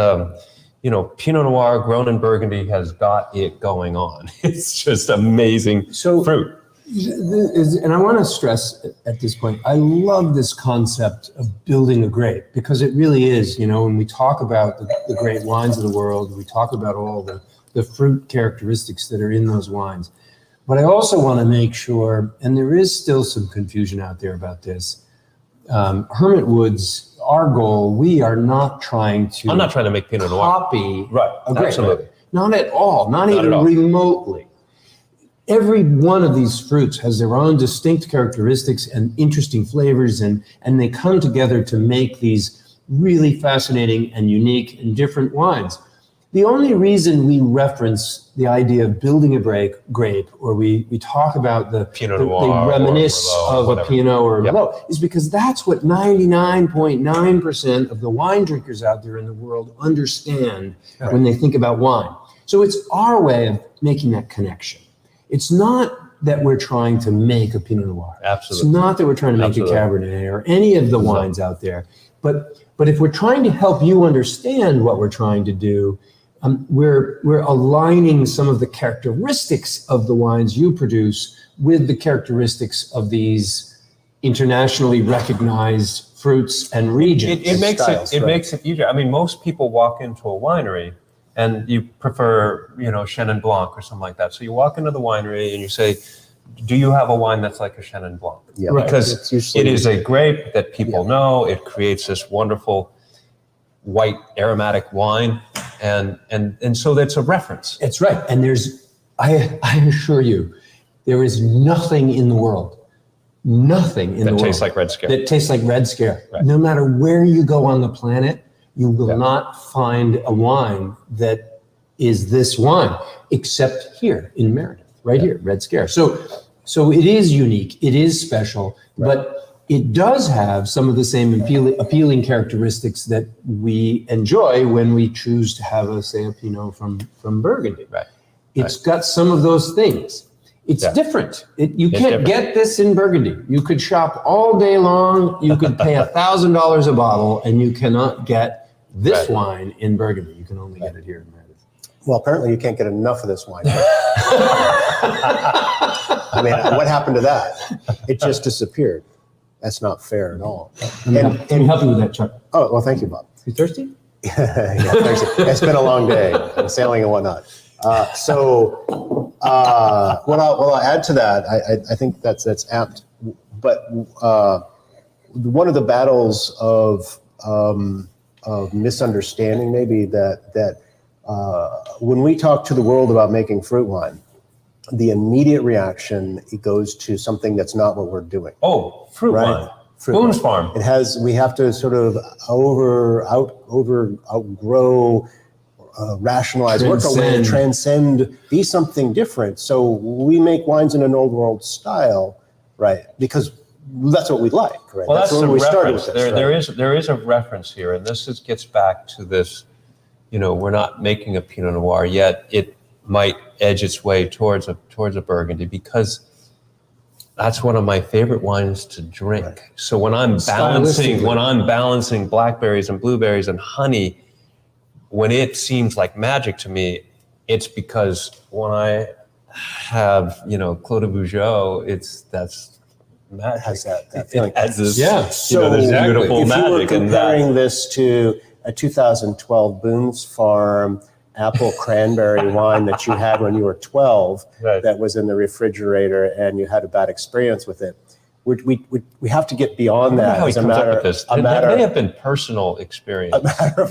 Pinot Noir grown in Burgundy has got it going on. It's just amazing fruit. And I want to stress at this point, I love this concept of building a grape, because it really is, when we talk about the great wines of the world, we talk about all the fruit characteristics that are in those wines. But I also want to make sure, and there is still some confusion out there about this, Hermit Woods, our goal, we are not trying to. I'm not trying to make Pinot Noir. Copy a grape. Absolutely. Not at all, not even remotely. Every one of these fruits has their own distinct characteristics and interesting flavors, and they come together to make these really fascinating and unique and different wines. The only reason we reference the idea of building a grape, or we talk about the Pinot Noir, they reminisce or Merlot, of whatever. a Pinot or a Merlot, is because that's what 99.9% of the wine drinkers out there in the world understand when they think about wine. So it's our way of making that connection. It's not that we're trying to make a Pinot Noir. Absolutely. It's not that we're trying to make a Cabernet or any of the wines out there. But if we're trying to help you understand what we're trying to do, we're aligning some of the characteristics of the wines you produce with the characteristics of these internationally recognized fruits and regions. It makes it easier. I mean, most people walk into a winery and you prefer, Chenin Blanc or something like that. So you walk into the winery and you say, do you have a wine that's like a Chenin Blanc? Yeah, Because it is a grape that people know. It creates this wonderful white aromatic wine. And so that's a reference. It's right. And I assure you, there is nothing in the world, that tastes like Red Scare. That tastes like Red Scare. Right. No matter where you go on the planet, you will not find a wine that is this wine, except here in Meredith, here, Red Scare. So it is unique, it is special, but it does have some of the same appealing characteristics that we enjoy when we choose to have a Pinot from Burgundy. Right. It's got some of those things. It's different. You can't get this in Burgundy. You could shop all day long. You could pay $1,000 a bottle, and you cannot get this wine in Burgundy. You can only get it here in Meredith. Well, apparently you can't get enough of this wine. I mean, what happened to that? It just disappeared. That's not fair at all. Let me help you with that, Chuck. Oh, well, thank you, Bob. You thirsty? It's been a long day, and sailing and whatnot. What I'll add to that, I think that's apt. But one of the battles of misunderstanding, maybe that when we talk to the world about making fruit wine, the immediate reaction it goes to something that's not what we're doing. Oh, fruit wine. Boone's Farm. We have to sort of outgrow, rationalize, work our way, transcend, be something different. So we make wines in an old world style, right? Because that's what we like, right? Well, that's where the we started reference. with this, There is a reference here, and this gets back to this. We're not making a Pinot Noir yet. It might edge its way towards a Burgundy because that's one of my favorite wines to drink. Right. So when I'm balancing blackberries and blueberries and honey, when it seems like magic to me, it's because when I have Clos de Vougeot, that's magic. Has that feeling. It has this, So this beautiful if magic. you were comparing this to a 2012 Boone's Farm apple cranberry wine that you had when you were 12, right, that was in the refrigerator and you had a bad experience with it. We have to get beyond that. How he comes up with this. That may have been personal experience. I was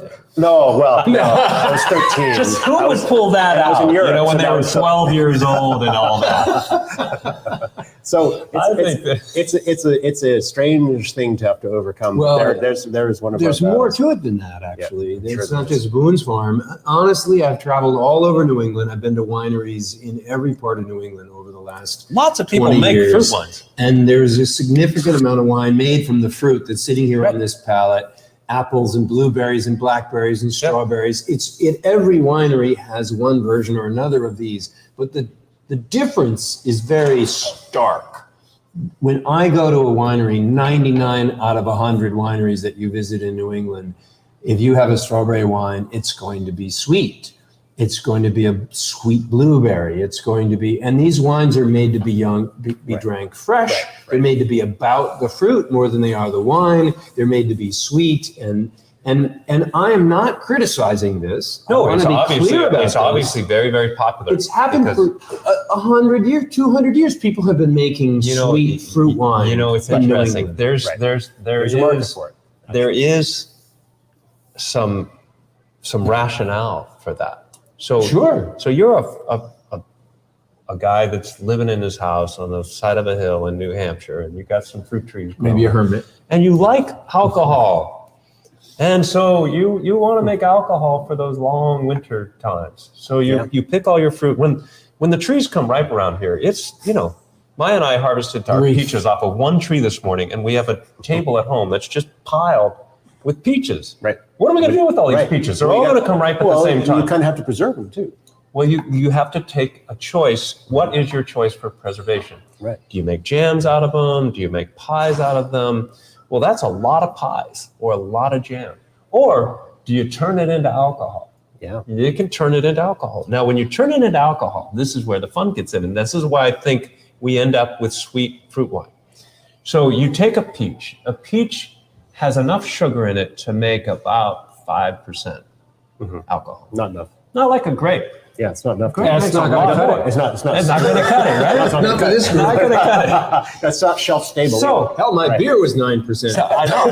13. Just who would pull that out? In Europe, when they were 12 years old and all that. So it's a strange thing to have to overcome. Well, there's one of there's more to it than that, actually. Yeah, it's not just Boone's Farm. Honestly, I've traveled all over New England. I've been to wineries in every part of New England over the last lots of people 20 make years. Fruit wines, and there's a significant amount of wine made from the fruit that's sitting here on this palette. Apples and blueberries and blackberries and strawberries. Every winery has one version or another of these, but the difference is very stark. When I go to a winery, 99 out of 100 wineries that you visit in New England, if you have a strawberry wine, it's going to be sweet. It's going to be a sweet blueberry. It's going to be, and these wines are made to be drank fresh. Right. They're made to be about the fruit more than they are the wine. They're made to be sweet, and I am not criticizing this. No, it's obviously very, very popular. It's happened for 100 years, 200 years. People have been making sweet fruit wine. It's interesting. There's a market for it. There is some rationale for that. So you're a guy that's living in his house on the side of a hill in New Hampshire, and you got some fruit trees growing, maybe a hermit, and you like alcohol, and so you want to make alcohol for those long winter times. So you pick all your fruit when the trees come ripe around here. It's Maya and I harvested our peaches off of one tree this morning, and we have a table at home that's just piled with peaches. Right. What are we going to do with all these peaches? They're all going to come ripe at the same time. You kind of have to preserve them too. Well, you have to take a choice. What is your choice for preservation? Right. Do you make jams out of them? Do you make pies out of them? Well, that's a lot of pies or a lot of jam. Or do you turn it into alcohol? Yeah. You can turn it into alcohol. Now, when you turn it into alcohol, this is where the fun gets in. And this is why I think we end up with sweet fruit wine. So you take a peach. A peach has enough sugar in it to make about 5% alcohol. Not enough. Not like a grape. Yeah, it's not enough. It's not going to cut it. It's not going to cut it, right? It's not for this group. Not going to cut it. That's not shelf stable. So, hell, my beer was 9%. So, I know.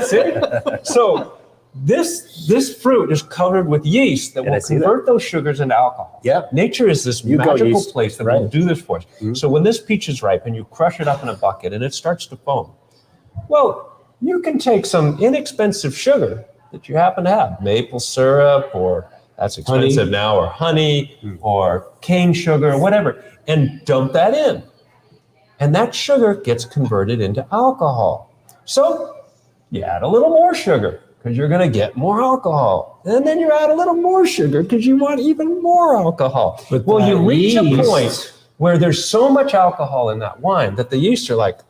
See? So this fruit is covered with yeast that will convert those sugars into alcohol. Yeah. Nature is this magical place that will do this for us. Mm-hmm. So when this peach is ripe and you crush it up in a bucket and it starts to foam, well, you can take some inexpensive sugar that you happen to have, maple syrup, or that's expensive now, or honey, or cane sugar, or whatever, and dump that in. And that sugar gets converted into alcohol. So you add a little more sugar because you're going to get more alcohol. And then you add a little more sugar because you want even more alcohol. But well, you reach a point where there's so much alcohol in that wine that the yeast are like,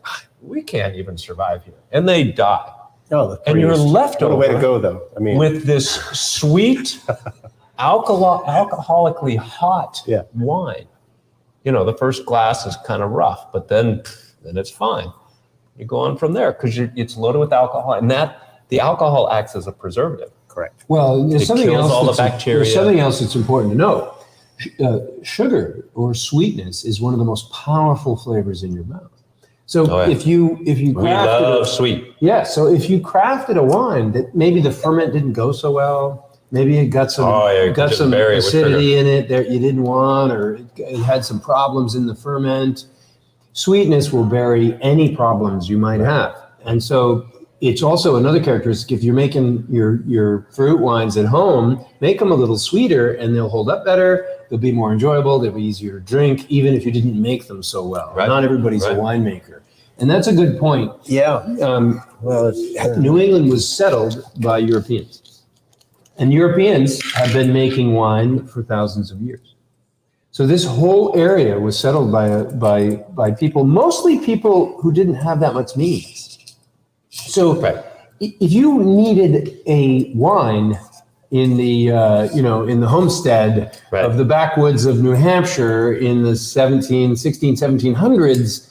we can't even survive here. And they die. Oh, and you're left over way to go, though. I mean, with this sweet, alcoholically hot wine. The first glass is kind of rough, but then it's fine. You go on from there because it's loaded with alcohol, and the alcohol acts as a preservative. Correct. Well, there's It something kills else. all the There's bacteria. something else that's important to know. Sugar or sweetness is one of the most powerful flavors in your mouth. So Oh, yeah. if you We crafted love sweet. yeah, so if you crafted a wine that maybe the ferment didn't go so well, maybe it got some you could just bury it with acidity in it that you didn't want, or it had some problems in the ferment. Sweetness will bury any problems you might have, and so it's also another characteristic. If you're making your fruit wines at home, make them a little sweeter, and they'll hold up better. They'll be more enjoyable. They'll be easier to drink, even if you didn't make them so well. Right. Not everybody's a winemaker, and that's a good point. Yeah. Well, New England was settled by Europeans, and Europeans have been making wine for thousands of years. So this whole area was settled by people, mostly people who didn't have that much means. So if you needed a wine in the in the homestead of the backwoods of New Hampshire in the 1700s,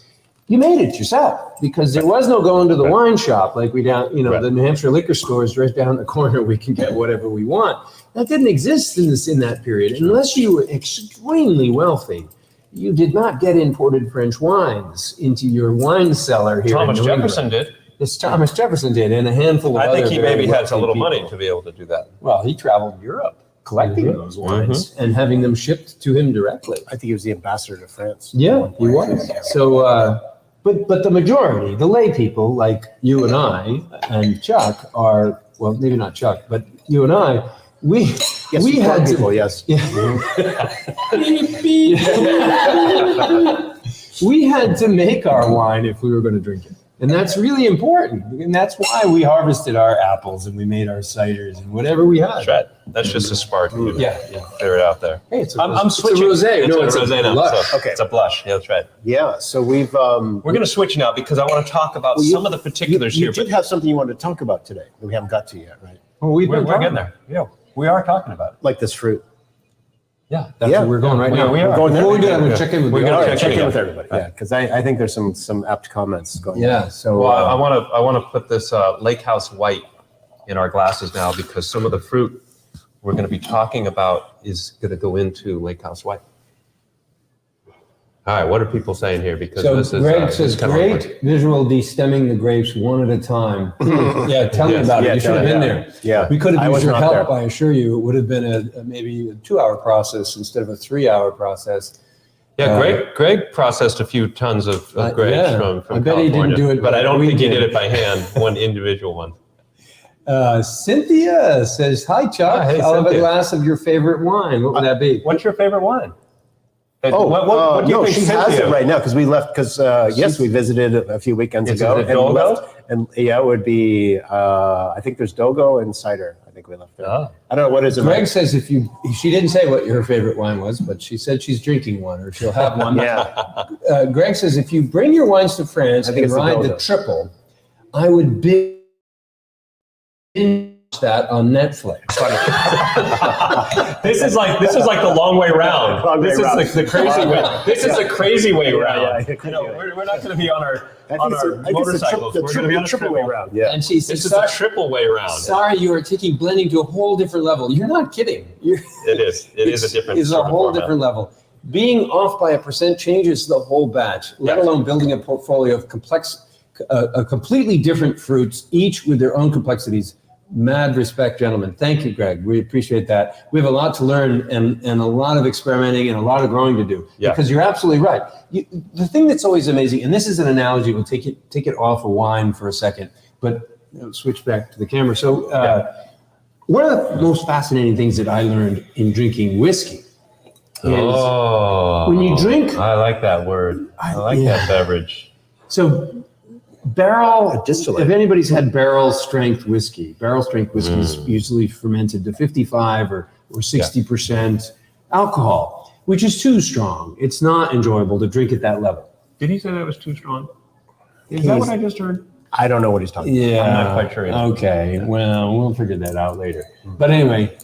you made it yourself, because there was no going to the wine shop like we down, the New Hampshire liquor stores right down the corner. We can get whatever we want. That didn't exist in that period. Unless you were extremely wealthy, you did not get imported French wines into your wine cellar here. Thomas in New Jefferson England. did. Yes, Thomas Jefferson did, and a handful of I think other he very maybe had a wealthy little money people. to be able to do that. Well, he traveled Europe collecting those wines and having them shipped to him directly. I think he was the ambassador to France. Yeah, he was. So, but the majority, the lay people like you and I and Chuck are, well, maybe not Chuck, but you and I, we had to. People, yes. We had to make our wine if we were going to drink it. And that's really important. And that's why we harvested our apples and we made our ciders and whatever we had. That's right. That's just a spark. Yeah. Clear it out there. Hey, I'm switching. It's a rosé. No, it's a rosé now. blush. So Okay. It's a blush. Yeah, that's right. Yeah. So we've. We're going to switch now because I want to talk about some of the particulars you here. did have something you wanted to talk about today that we haven't got to yet, right? Well, We're getting there. Yeah, we are talking about it. Like this fruit. Yeah, that's where we're going right now. we are. Going there? Before we do that, I'm going to check in with We're the gonna audience. Check in in. with everybody. Yeah, because I think there's some apt comments going. Yeah, so Well, I want to put this Lake House White in our glasses now because some of the fruit we're going to be talking about is going to go into Lake House White. All right, what are people saying here? Because so this is Greg this says, is kind of great visual destemming the grapes one at a time. Yeah, tell me Yes. about Yeah, it. You should have been there. Yeah. We could I have was used your not help, there. I assure you. It would have been maybe a 2-hour process instead of a 3-hour process. Yeah, Greg processed a few tons of grapes yeah. from I bet he didn't California, do it but I like don't we think he did. did it by hand, one individual one. Cynthia says, hi, Chuck. Hey, I'll have a Cynthia. glass of your favorite wine. What would that be? What's your favorite wine? Oh, what do you no, think she has Cynthia- it right now because we left. Because yes, we visited a few weekends Is ago it a and Dogo? left. And yeah, it would be. I think there's Dogo and cider. I think we left there. Ah. I don't know what is it. Greg says she didn't say what her favorite wine was, but she said she's drinking one or she'll have one. Yeah. Greg says if you bring your wines to France I think and it's the ride the Dogo. triple, I would binge that on Netflix. This is like the long way round. Long way This round. is the crazy way. This is the crazy way round. yeah. You know, we're not going to be on our I think it's a motorcycles. We're going to be on a triple way round. Yeah. And she says, This is a triple way round. sorry, you are taking blending to a whole different level. You're not kidding. It is. It is a different. It's a sort of whole format. different level. Being off by 1% changes the whole batch, let Yes. alone building a portfolio of completely different fruits, each with their own complexities. Mad respect, gentlemen. Thank you, Greg. We appreciate that. We have a lot to learn and a lot of experimenting and a lot of growing to do. Yeah. Because you're absolutely right. The thing that's always amazing, and this is an analogy, we'll take it off of wine for a second, but switch back to the camera. So one of the most fascinating things that I learned in drinking whiskey is when you drink. I like that word. I like that beverage. So barrel distillate. if anybody's had barrel strength whiskey is usually fermented to 55 or 60% alcohol, which is too strong. It's not enjoyable to drink at that level. Did he say that was too strong? Is that what I just heard? I don't know what he's talking about. Yeah, I'm not quite sure either. Okay, well, we'll figure that out later. But anyway,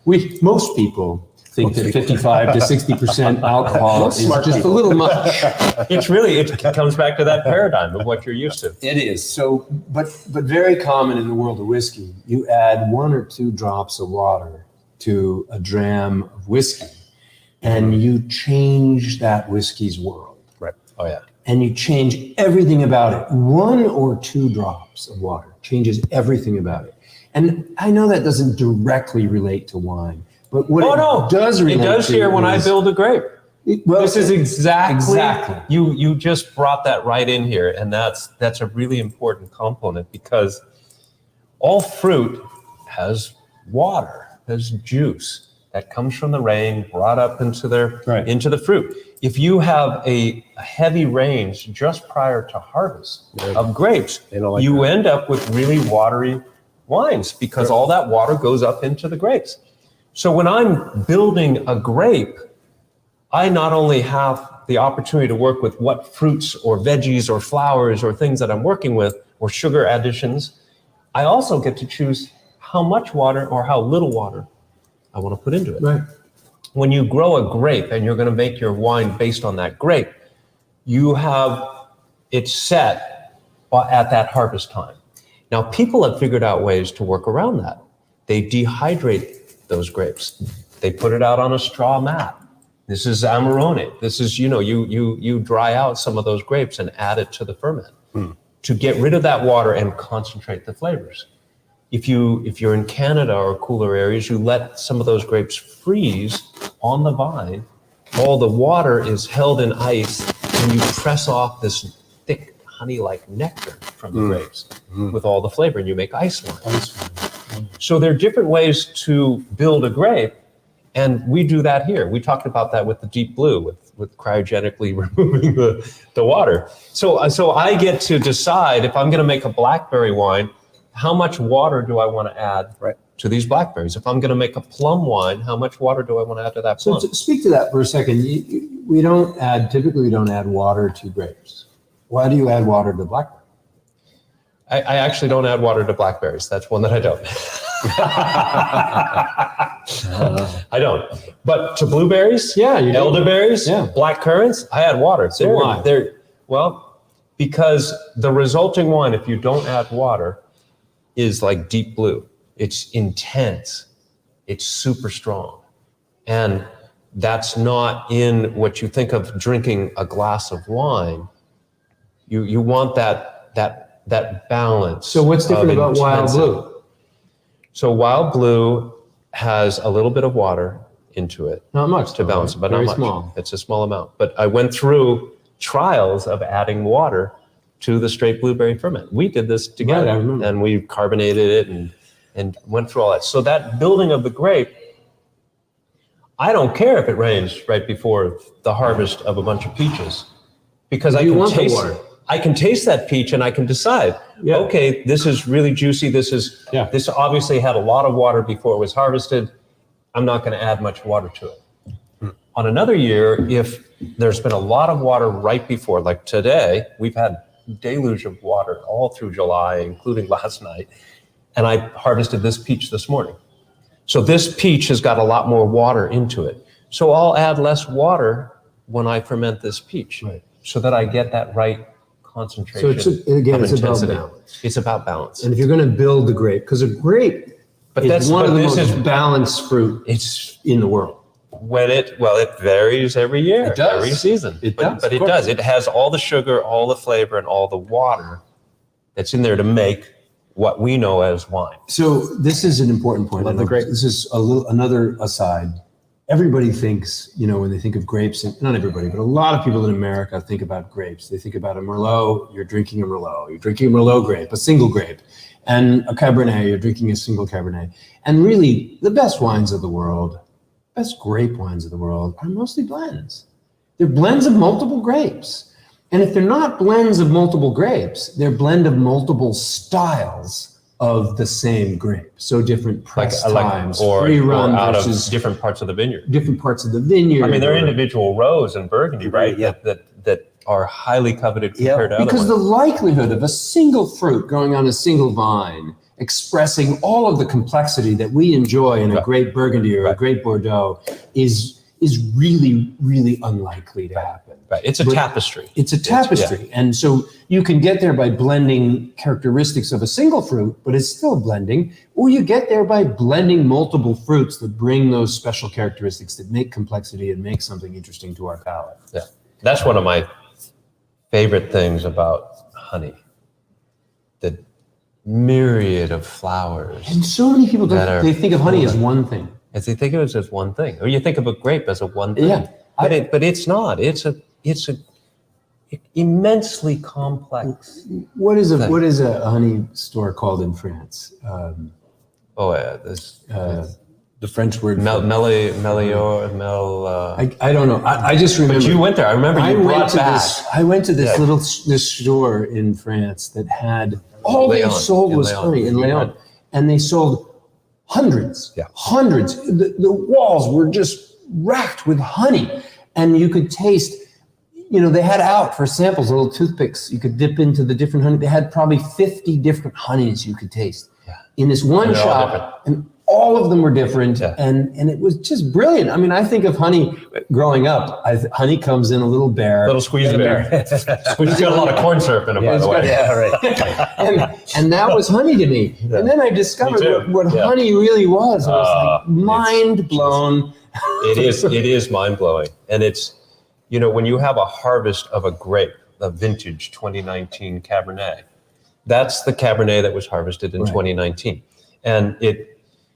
we most people think that 55 to 60% alcohol is just a little much. It comes back to that paradigm of what you're used to. It is. So, but very common in the world of whiskey. You add 1 or 2 drops of water to a dram of whiskey, and you change that whiskey's world. Right. Oh, yeah. And you change everything about it. 1 or 2 drops of water changes everything about it. And I know that doesn't directly relate to wine, but what does relate to it does here when I build a grape. This is exactly. You just brought that right in here, and that's a really important component, because all fruit has water, has juice that comes from the rain brought up into the fruit. If you have a heavy rains just prior to harvest of grapes, you end up with really watery wines, because all that water goes up into the grapes. So when I'm building a grape, I not only have the opportunity to work with what fruits or veggies or flowers or things that I'm working with, or sugar additions, I also get to choose how much water or how little water I want to put into it. Right. When you grow a grape and you're going to make your wine based on that grape, you have it set at that harvest time. Now, people have figured out ways to work around that. They dehydrate those grapes. They put it out on a straw mat. This is Amarone. This is, you dry out some of those grapes and add it to the ferment to get rid of that water and concentrate the flavors. If you're in Canada or cooler areas, you let some of those grapes freeze on the vine. All the water is held in ice, and you press off this thick honey-like nectar from the grapes with all the flavor, and you make ice wine. So there are different ways to build a grape, and we do that here. We talked about that with the deep blue, with cryogenically removing the water. So I get to decide, if I'm going to make a blackberry wine, how much water do I want to add to these blackberries? If I'm going to make a plum wine, how much water do I want to add to that plum? So to speak to that for a second, typically we don't add water to grapes. Why do you add water to blackberry? I actually don't add water to blackberries. That's one that I don't. I don't. But to blueberries, elderberries, black currants, I add water. So why? Well, because the resulting wine, if you don't add water, is like deep blue. It's intense. It's super strong. And that's not in what you think of drinking a glass of wine. You want that balance. So what's different about wild blue? So wild blue has a little bit of water into it. Not much to balance it, but not much. Small. It's a small amount. But I went through trials of adding water to the straight blueberry ferment. We did this together, I remember. And we carbonated it and went through all that. So that building of the grape, I don't care if it rains right before the harvest of a bunch of peaches, because I can taste it. I can taste that peach and I can decide, okay, this is really juicy. This obviously had a lot of water before it was harvested. I'm not going to add much water to it. On another year, if there's been a lot of water right before, like today, we've had deluge of water all through July, including last night, and I harvested this peach this morning. So this peach has got a lot more water into it. So I'll add less water when I ferment this peach, so that I get that right concentration. So it's about balance. It's about balance. And if you're going to build the grape, because a grape is one of the most balanced fruit in the world. It varies every year, it does. every season. It does. But it does. It has all the sugar, all the flavor, and all the water that's in there to make what we know as wine. So this is an important point. Love the grape. This is another aside. Everybody thinks, when they think of grapes, and not everybody, but a lot of people in America think about grapes. They think about a Merlot, you're drinking a Merlot. You're drinking a Merlot grape, a single grape. And a Cabernet, you're drinking a single Cabernet. And really, the best wines of the world, best grape wines of the world are mostly blends. They're blends of multiple grapes. And if they're not blends of multiple grapes, they're blend of multiple styles of the same grape. So different press times, free-run versus different parts of the vineyard. Different parts of the vineyard. I mean, there are individual rows in Burgundy, right? That are highly coveted compared to other ones. Because the likelihood of a single fruit growing on a single vine expressing all of the complexity that we enjoy in a Right. great Burgundy or a Right. great Bordeaux is really, really unlikely to happen. Right. It's a But tapestry. It's a tapestry. And so you can get there by blending characteristics of a single fruit, but it's still blending, or you get there by blending multiple fruits that bring those special characteristics that make complexity and make something interesting to our palate. Yeah. That's one of my favorite things about honey. The myriad of flowers. And so many people, they think of honey as full one thing. As they think of it as one thing, or you think of a grape as a one thing. Yeah. But it's not. It's a immensely complex. What is a honey store called in France? This The French word. I don't know. I just remember. But you went there. I remember you brought back. I went to this Yeah. this store in France that had all they Leon, sold in was Leon. honey in Yeah. Leon, and they sold hundreds. Yeah. Hundreds. The walls were just racked with honey, and you could taste. They had out for samples little toothpicks you could dip into the different honey. They had probably 50 different honeys you could taste in this one And they're all different. shop, and all of them were different, Yeah. and it was just brilliant. I mean, I think of honey growing up. Honey comes in a little bear, Little squeeze bear. Which has got a lot of corn syrup in it, by it's the got- way. Yeah, right. and that was honey to me. And then I discovered Me too. what Yeah. honey really was. I was like it's- mind blown. It is mind blowing. And it's, when you have a harvest of a grape, a vintage 2019 Cabernet, that's the Cabernet that was harvested in Right. 2019. And it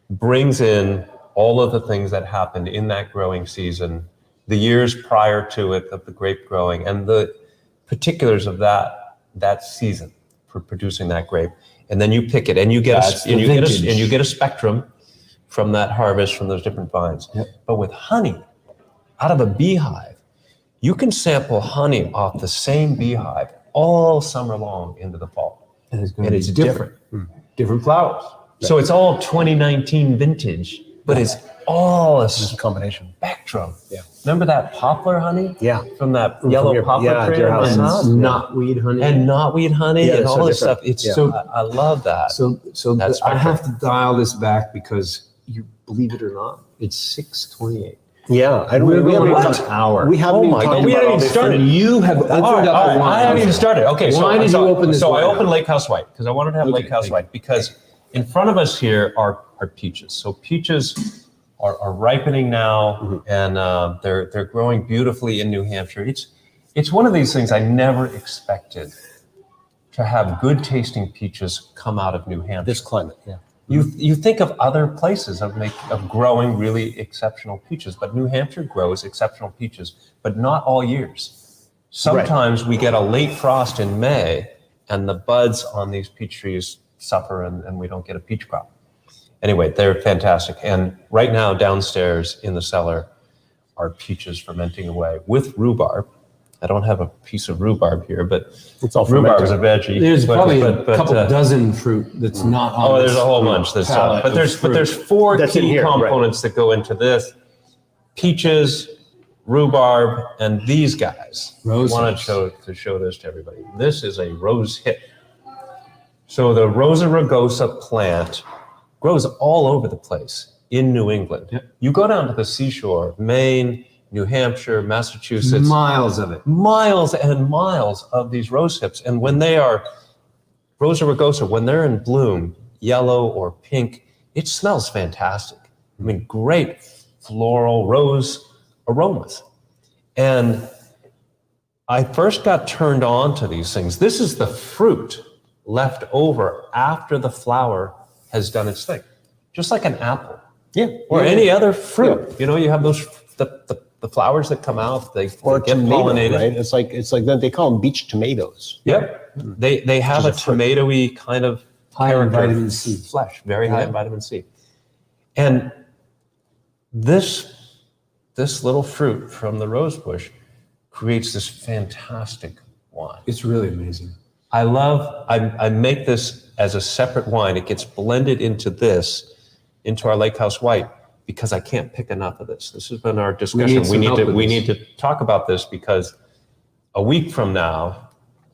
brings in all of the things that happened in that growing season, the years prior to it of the grape growing, and the particulars of that season for producing that grape. And then you pick it, and you get That's the vintage. and you get a spectrum from that harvest from those different vines. Yep. But with honey, out of a beehive, you can sample honey off the same beehive all summer long into the fall. And it's, And it's different. Different flowers. So it's all 2019 vintage, but it's all a It's a combination. spectrum. Yeah. Remember that poplar honey? Yeah. From that yellow your- poplar yeah, tree your in my house. house? And knotweed honey. And knotweed honey Yeah, and it's all so this different. stuff. It's Yeah. so I love that. So That's I have to spectrum. dial this back because you believe it or not, it's 6:28. Yeah, I don't. We're we haven't going even on talked- an hour. We haven't Oh even my talked God, we about haven't all even this started. food. You have opened All right, up all the right. wine. I haven't even started. Okay, Why did you open this So I wine? opened Lake House White because I wanted to have Okay, Lake House thank White because in front of us here are peaches. So peaches are ripening now, and they're growing beautifully in New Hampshire. It's one of these things I never expected to have good tasting peaches come out of New Hampshire. This climate, yeah. You think of other places of growing really exceptional peaches, but New Hampshire grows exceptional peaches, but not all years. Sometimes we get a late frost in May, and the buds on these peach trees suffer, and we don't get a peach crop. Anyway, they're fantastic. And right now, downstairs in the cellar are peaches fermenting away with rhubarb. I don't have a piece of rhubarb here, but It's all rhubarb is fermented. a veggie. There's but- probably but- a but, couple dozen fruit that's not on. Oh, there's this a whole bunch. There's palette but of there's fruit. four That's in key here, right. components that go into this: peaches, rhubarb, and these guys. Rose I want hips. to show this to everybody. This is a rose hip. So the Rosa rugosa plant grows all over the place in New England. Yep. You go down to the seashore, Maine, New Hampshire, Massachusetts, miles of it. miles and miles of these rose hips. And when they are Rosa rugosa, when they're in bloom, yellow or pink, it smells fantastic. I mean, great floral rose aromas. And I first got turned on to these things. This is the fruit left over after the flower has done its thing, just like an apple. Yeah. Or yeah. any other fruit. You know, you have those the flowers that come out, they Or get tomato, pollinated. right? It's like they call them beach tomatoes. Yep. They have a Which is a fruit. tomatoey kind of High in character, vitamin C. flesh, very high Yeah. in vitamin C. And this little fruit from the rose bush creates this fantastic wine. It's really amazing. I make this as a separate wine. It gets blended into our Lake House White, because I can't pick enough of this. This has been our discussion. some help with We this. need to talk about this, because a week from now,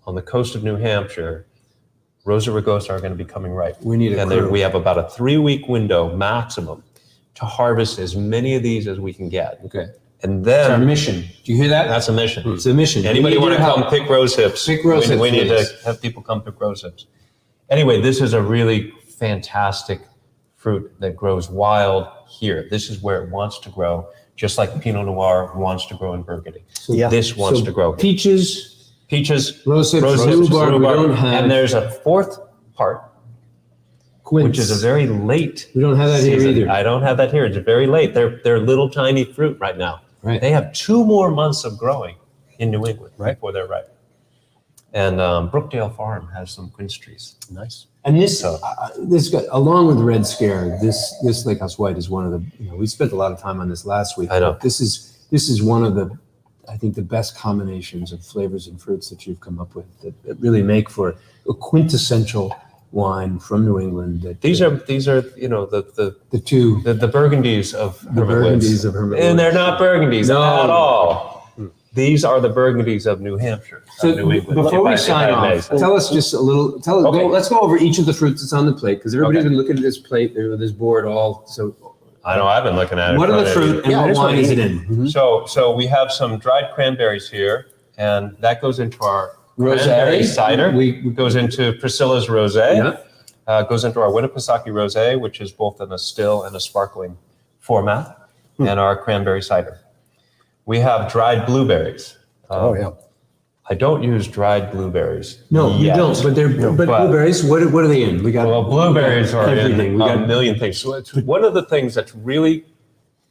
on the coast of New Hampshire, Rosa rugosa are going to be coming ripe. We need a and crew. we have about a 3-week window maximum to harvest as many of these as we can get. Okay. And It's our then mission. Do you hear that? that's a mission. It's a mission. Anybody We want need to your come help. pick rose hips? Pick rose hips, We need to please. have people come pick rose hips. Anyway, this is a really fantastic fruit that grows wild here. This is where it wants to grow, just like Pinot Noir wants to grow in Burgundy. So- This wants So to grow. peaches, Peaches, rose hips, rose hips, rhubarb, we don't have. and there's a fourth part, quince. which is a very late. We don't have that here season. either. I don't have that here. It's very late. They're little tiny fruit right now. Right. They have 2 more months of growing in New England Right. before they're ripe. And Brookdale Farm has some quince trees. Nice. And this, So- this got, along with Red Scare, this Lake House White is one of the. We spent a lot of time on this last week. I know. But this is one of the, I think, the best combinations of flavors and fruits that you've come up with that really make for a quintessential wine from New England. That These are the the two Burgundies of Hermit Burgundies Woods. of Hermit And Woods. they're not Burgundies No. at all. These are the Burgundies of New Hampshire, So of New England. before if we I sign may off, say. tell us just a little. Okay. Let's go over each of the fruits that's on the plate because everybody's Okay. been looking at this plate, this board, all. So, I know I've been looking at it. what are the for fruit and Yeah, I what just wine wanna is it eat. in? So we have some dried cranberries here, and that goes into our Rosé. cranberry cider. We- goes into Priscilla's rosé. Yeah. Goes into our Winnipesaukee rosé, which is both in a still and a sparkling format, and our cranberry cider. We have dried blueberries. Oh, yeah. I don't use dried blueberries. No, you yet. don't. But but- blueberries. What are they in? We got Well, blueberries are everything. in We a got million things. So one of the things that's really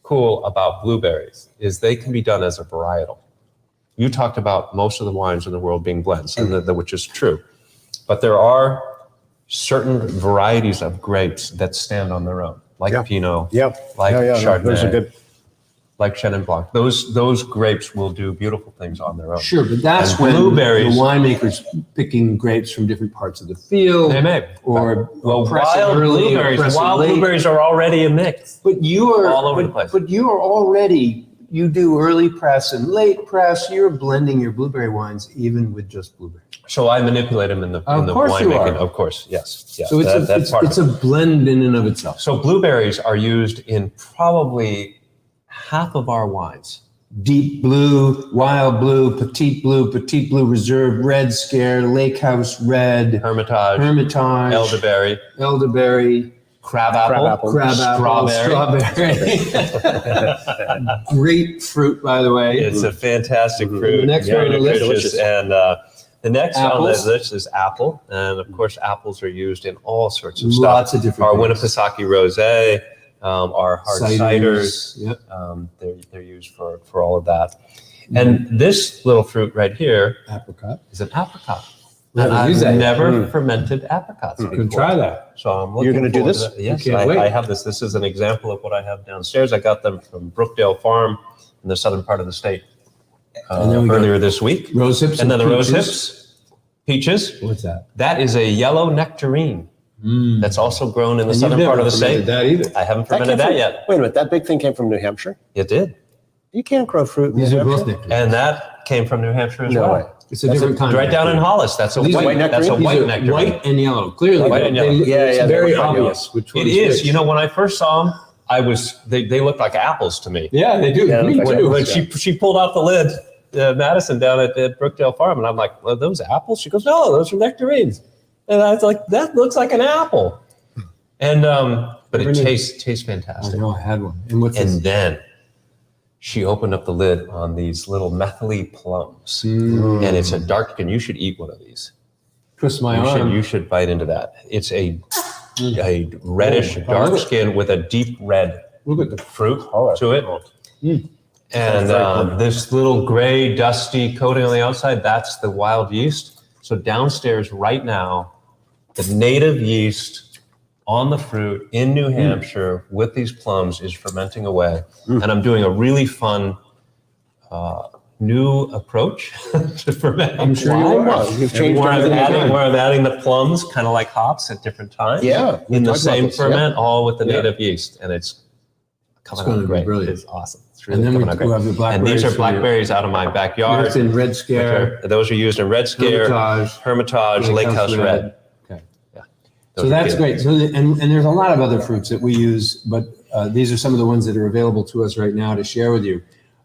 cool about blueberries is they can be done as a varietal. You talked about most of the wines in the world being blends, and which is true. But there are certain varieties of grapes that stand on their own, like Yeah. Pinot, Yep. like No, Chardonnay, those are good. like Chenin Blanc. Those grapes will do beautiful things on their own. Sure, but that's And when blueberries- the winemaker's picking grapes from different parts of the field. They may. Or press it wild early or blueberries. press it Wild late. blueberries are already a mix. But you are All over the place. But you are already. You do early press and late press. You're blending your blueberry wines even with just blueberry. So I manipulate them in the Of course you winemaking. are. Of course, yes. So that's part of it's it. a blend in and of itself. So blueberries are used in probably half of our wines. Deep blue, wild blue, petite blue reserve, red scare, lake house red, Hermitage, hermitage, elderberry, crab apple, strawberry. Great fruit, by the way. It's a fantastic fruit. The next very very nutritious. And the next on Apples. the list is apple. And of course, apples are used in all sorts of Lots stuff. of different Our things. Winnipesaukee rosé, our hard ciders. Yep. They're used for all of that. And this little fruit right here Apricot. is an apricot. We And haven't I've used that yet. never fermented apricots You before. can try that. So I'm looking You're gonna do forward this? to that. Yes, You can't wait. I have this. This is an example of what I have downstairs. I got them from Brookdale Farm in the southern part of the state And then we got earlier this week. Rose hips. And then the rose peaches. hips, peaches. What's that? That is a yellow nectarine that's also grown in the And you've southern part never of the fermented state. that either. I haven't That fermented came that from- yet. Wait a minute, that big thing came from New Hampshire? It did. You can't grow fruit in These New are both Hampshire. nectarines. And that came from New Hampshire as No well. way. It's a different kind. Right of down in nectarine. Hollis. That's a These are white, that's a nectarines? white These are nectarine. white and yellow. Clearly, White and yellow. It's Yeah, very they look like obvious which one It is. which. You know, when I first saw them, they looked like apples to me. Yeah, they do. Yeah, Me that's too. When she pulled off the lid, Madison down at Brookdale Farm, and I'm like, "Are those apples?" She goes, "No, those are nectarines." And I was like, "That looks like an apple." And but it Never knew. tastes I fantastic. know I had one. And what's And this? then she opened up the lid on these little methyl plums, Mm. and it's a dark skin. You should eat one of these. Twist my You arm. should bite into that. It's a reddish Oh, dark look at- skin with a deep red Look at the fruit Oh, to it. And this little gray, dusty coating on the outside, that's the wild yeast. So downstairs right now, the native yeast on the fruit in New Hampshire with these plums is fermenting away. And I'm doing a really fun new approach to fermenting. I'm sure you wine. are. You've changed Where I'm everything. adding, where I'm adding the plums, kind of like hops at different times. Yeah, we In the talked about same this, yeah. ferment, all with the Yeah. native yeast. And it's coming gonna out be great. brilliant. It's awesome. It's really And then coming we out do great. have the And these blackberries are for you. blackberries out of my backyard. That's in Red Scare, Those are used in Red Scare, Hermitage, Hermitage, Lake House Red. Okay. So that's great. So and there's a lot of other fruits that we use, but these are some of the ones that are available to us right now to share with you.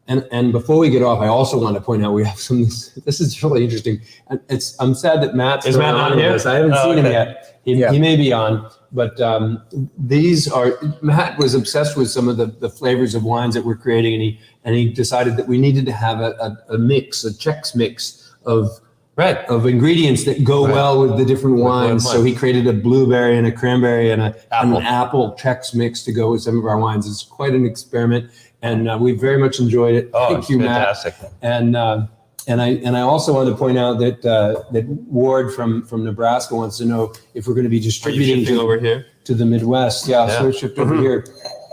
And before we get off, I also want to point out we have some. This is really interesting. I'm sad that Matt's Matt on here? I haven't seen him yet. He may be on, but these are. Matt was obsessed with some of the flavors of wines that we're creating, and he decided that we needed to have a mix, a Chex mix of ingredients that go well with the different wines. So he created a blueberry and a cranberry and an apple Chex mix to go with some of our wines. It's quite an experiment, and we very much enjoyed it. Thank you, fantastic. Matt. And I also want to point out that Ward from Nebraska wants to know if we're going to be distributing over here to the Midwest. Yeah. So it's shipped over here.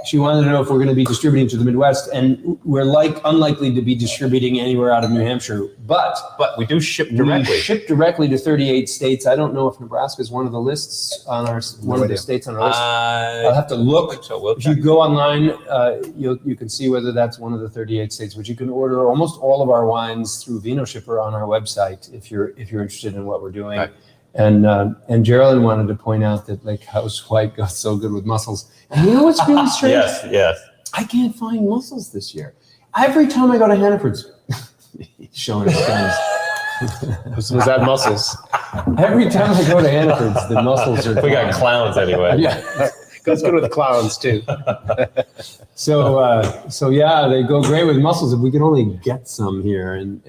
She wanted to know if we're going to be distributing to the Midwest, and we're unlikely to be distributing anywhere out of New Hampshire, but we do ship directly. We ship directly to 38 states. I don't know if Nebraska is one of the lists on our one of the states on our list. I'll have to look. So if you go online, you can see whether that's one of the 38 states. But you can order almost all of our wines through Vino Shipper on our website if you're interested in what we're doing. Right. And Geraldine wanted to point out that Lake House White goes so good with mussels. And you know what's really strange? Yes. I can't find mussels this year. Every time I go to Hannaford's, he's showing his guns. Was that mussels? Every time I go to Hannaford's, the mussels are. We got clowns anyway. Yeah. Goes good with clowns too. So yeah, they go great with mussels. If we could only get some here, and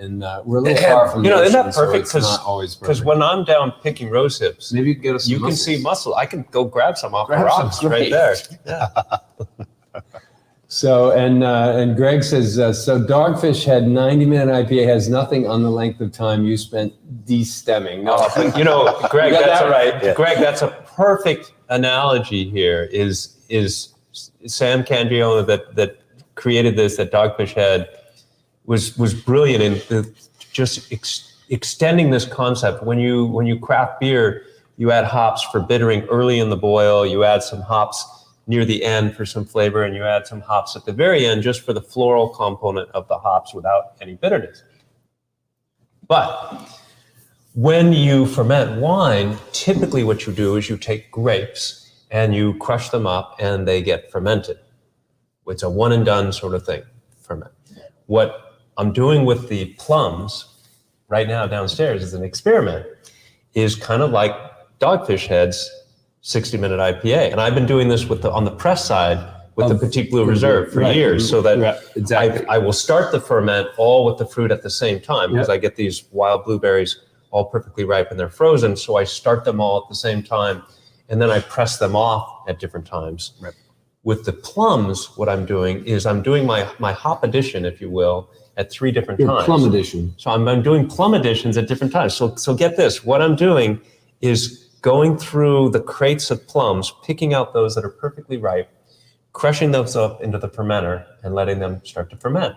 we're a little far from. Isn't that perfect? Because when I'm down picking rose hips, maybe you can get us. You can see mussel. I can go grab some off the rocks right there. Yeah. So and Greg says so. Dogfish Head 90-minute IPA has nothing on the length of time you spent de-stemming. No, Greg, that's right. Yeah. Greg, that's a perfect analogy here. Is Sam Cangione that created this at Dogfish Head was brilliant in just extending this concept. When you craft beer, you add hops for bittering early in the boil. You add some hops near the end for some flavor, and you add some hops at the very end just for the floral component of the hops without any bitterness. But when you ferment wine, typically what you do is you take grapes and you crush them up and they get fermented. It's a one and done sort of thing, ferment. What I'm doing with the plums right now downstairs as an experiment is kind of like Dogfish Head's 60-minute IPA. And I've been doing this on the press side with the Petit Blue Reserve for years, so that I will start the ferment all with the fruit at the same time, because I get these wild blueberries all perfectly ripe and they're frozen. So I start them all at the same time, and then I press them off at different times. Right. With the plums, what I'm doing is I'm doing my hop addition, if you will, at 3 different times. Plum addition. So I'm doing plum additions at different times. So get this, what I'm doing is going through the crates of plums, picking out those that are perfectly ripe, crushing those up into the fermenter and letting them start to ferment.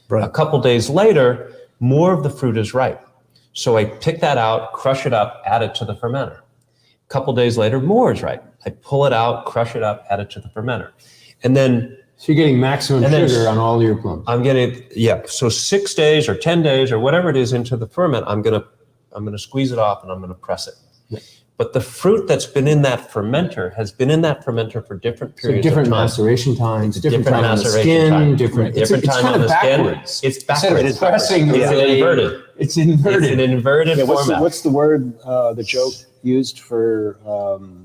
Right. A couple days later, more of the fruit is ripe. So I pick that out, crush it up, add it to the fermenter. A couple days later, more is ripe. I pull it out, crush it up, add it to the fermenter. And then so you're getting maximum sugar on all your plums. I'm getting, so 6 days or 10 days or whatever it is into the ferment, I'm gonna squeeze it off and I'm gonna press it. Yeah. But the fruit that's been in that fermenter has been in that fermenter for different periods of time. Different maceration times, different time on the skin, different time on the skin. It's backwards. It's pressing. It's inverted. It's inverted. It's an inverted format. What's the word, the joke used for?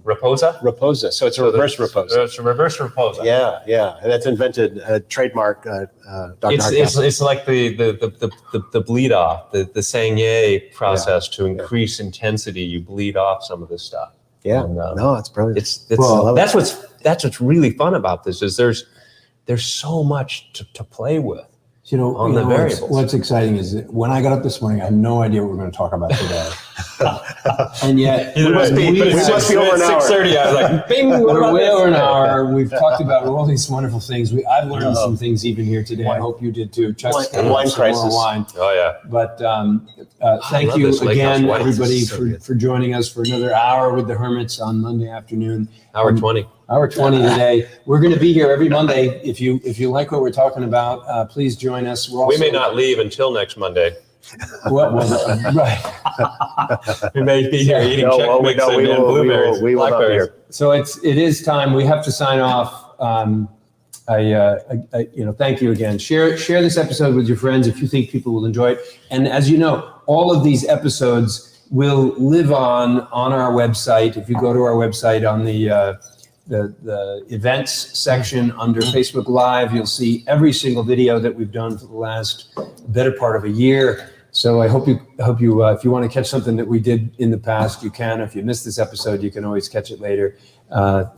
Raposa? Raposa. So it's a reverse raposa. It's a reverse raposa. Yeah. And that's invented, trademark, Dr. It's like the bleed off, the Sangye process to increase intensity. You bleed off some of this stuff. Yeah. And, no, it's brilliant. That's what's really fun about this is there's so much to play with. On the variables. What's exciting is that when I got up this morning, I had no idea what we were going to talk about today. And yet, we must be over an hour. 6:30. I was like, bing, we're way over an hour. We've talked about all these wonderful things. I've learned some things even here today. I hope you did too. Wine crisis. Wine. Oh yeah. But thank you again, everybody, for joining us for another hour with the Hermits on Monday afternoon. Hour 20. Hour 20 today. We're going to be here every Monday. If you like what we're talking about, please join us. We may not leave until next Monday. Right. We may be here eating No, Chex well, Mix no, and blueberries, we will not be blackberries. here. So it is time. We have to sign off. Thank you again. Share this episode with your friends if you think people will enjoy it. And as you know, all of these episodes will live on our website. If you go to our website on the events section under Facebook Live, you'll see every single video that we've done for the last better part of a year. So I hope you, if you want to catch something that we did in the past, you can. If you missed this episode, you can always catch it later.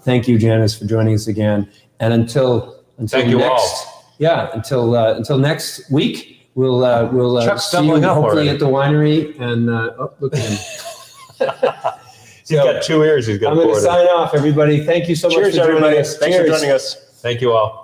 Thank you, Janice, for joining us again. And until Thank you next, all. yeah, until next week, we'll Chuck's see you doubling up hopefully already. at the winery. And look at him. He's got 2 ears he's got I'm going to sign off, everybody. Thank you so much Cheers, for joining everybody. us. Thanks for Cheers. joining us. Thank you all.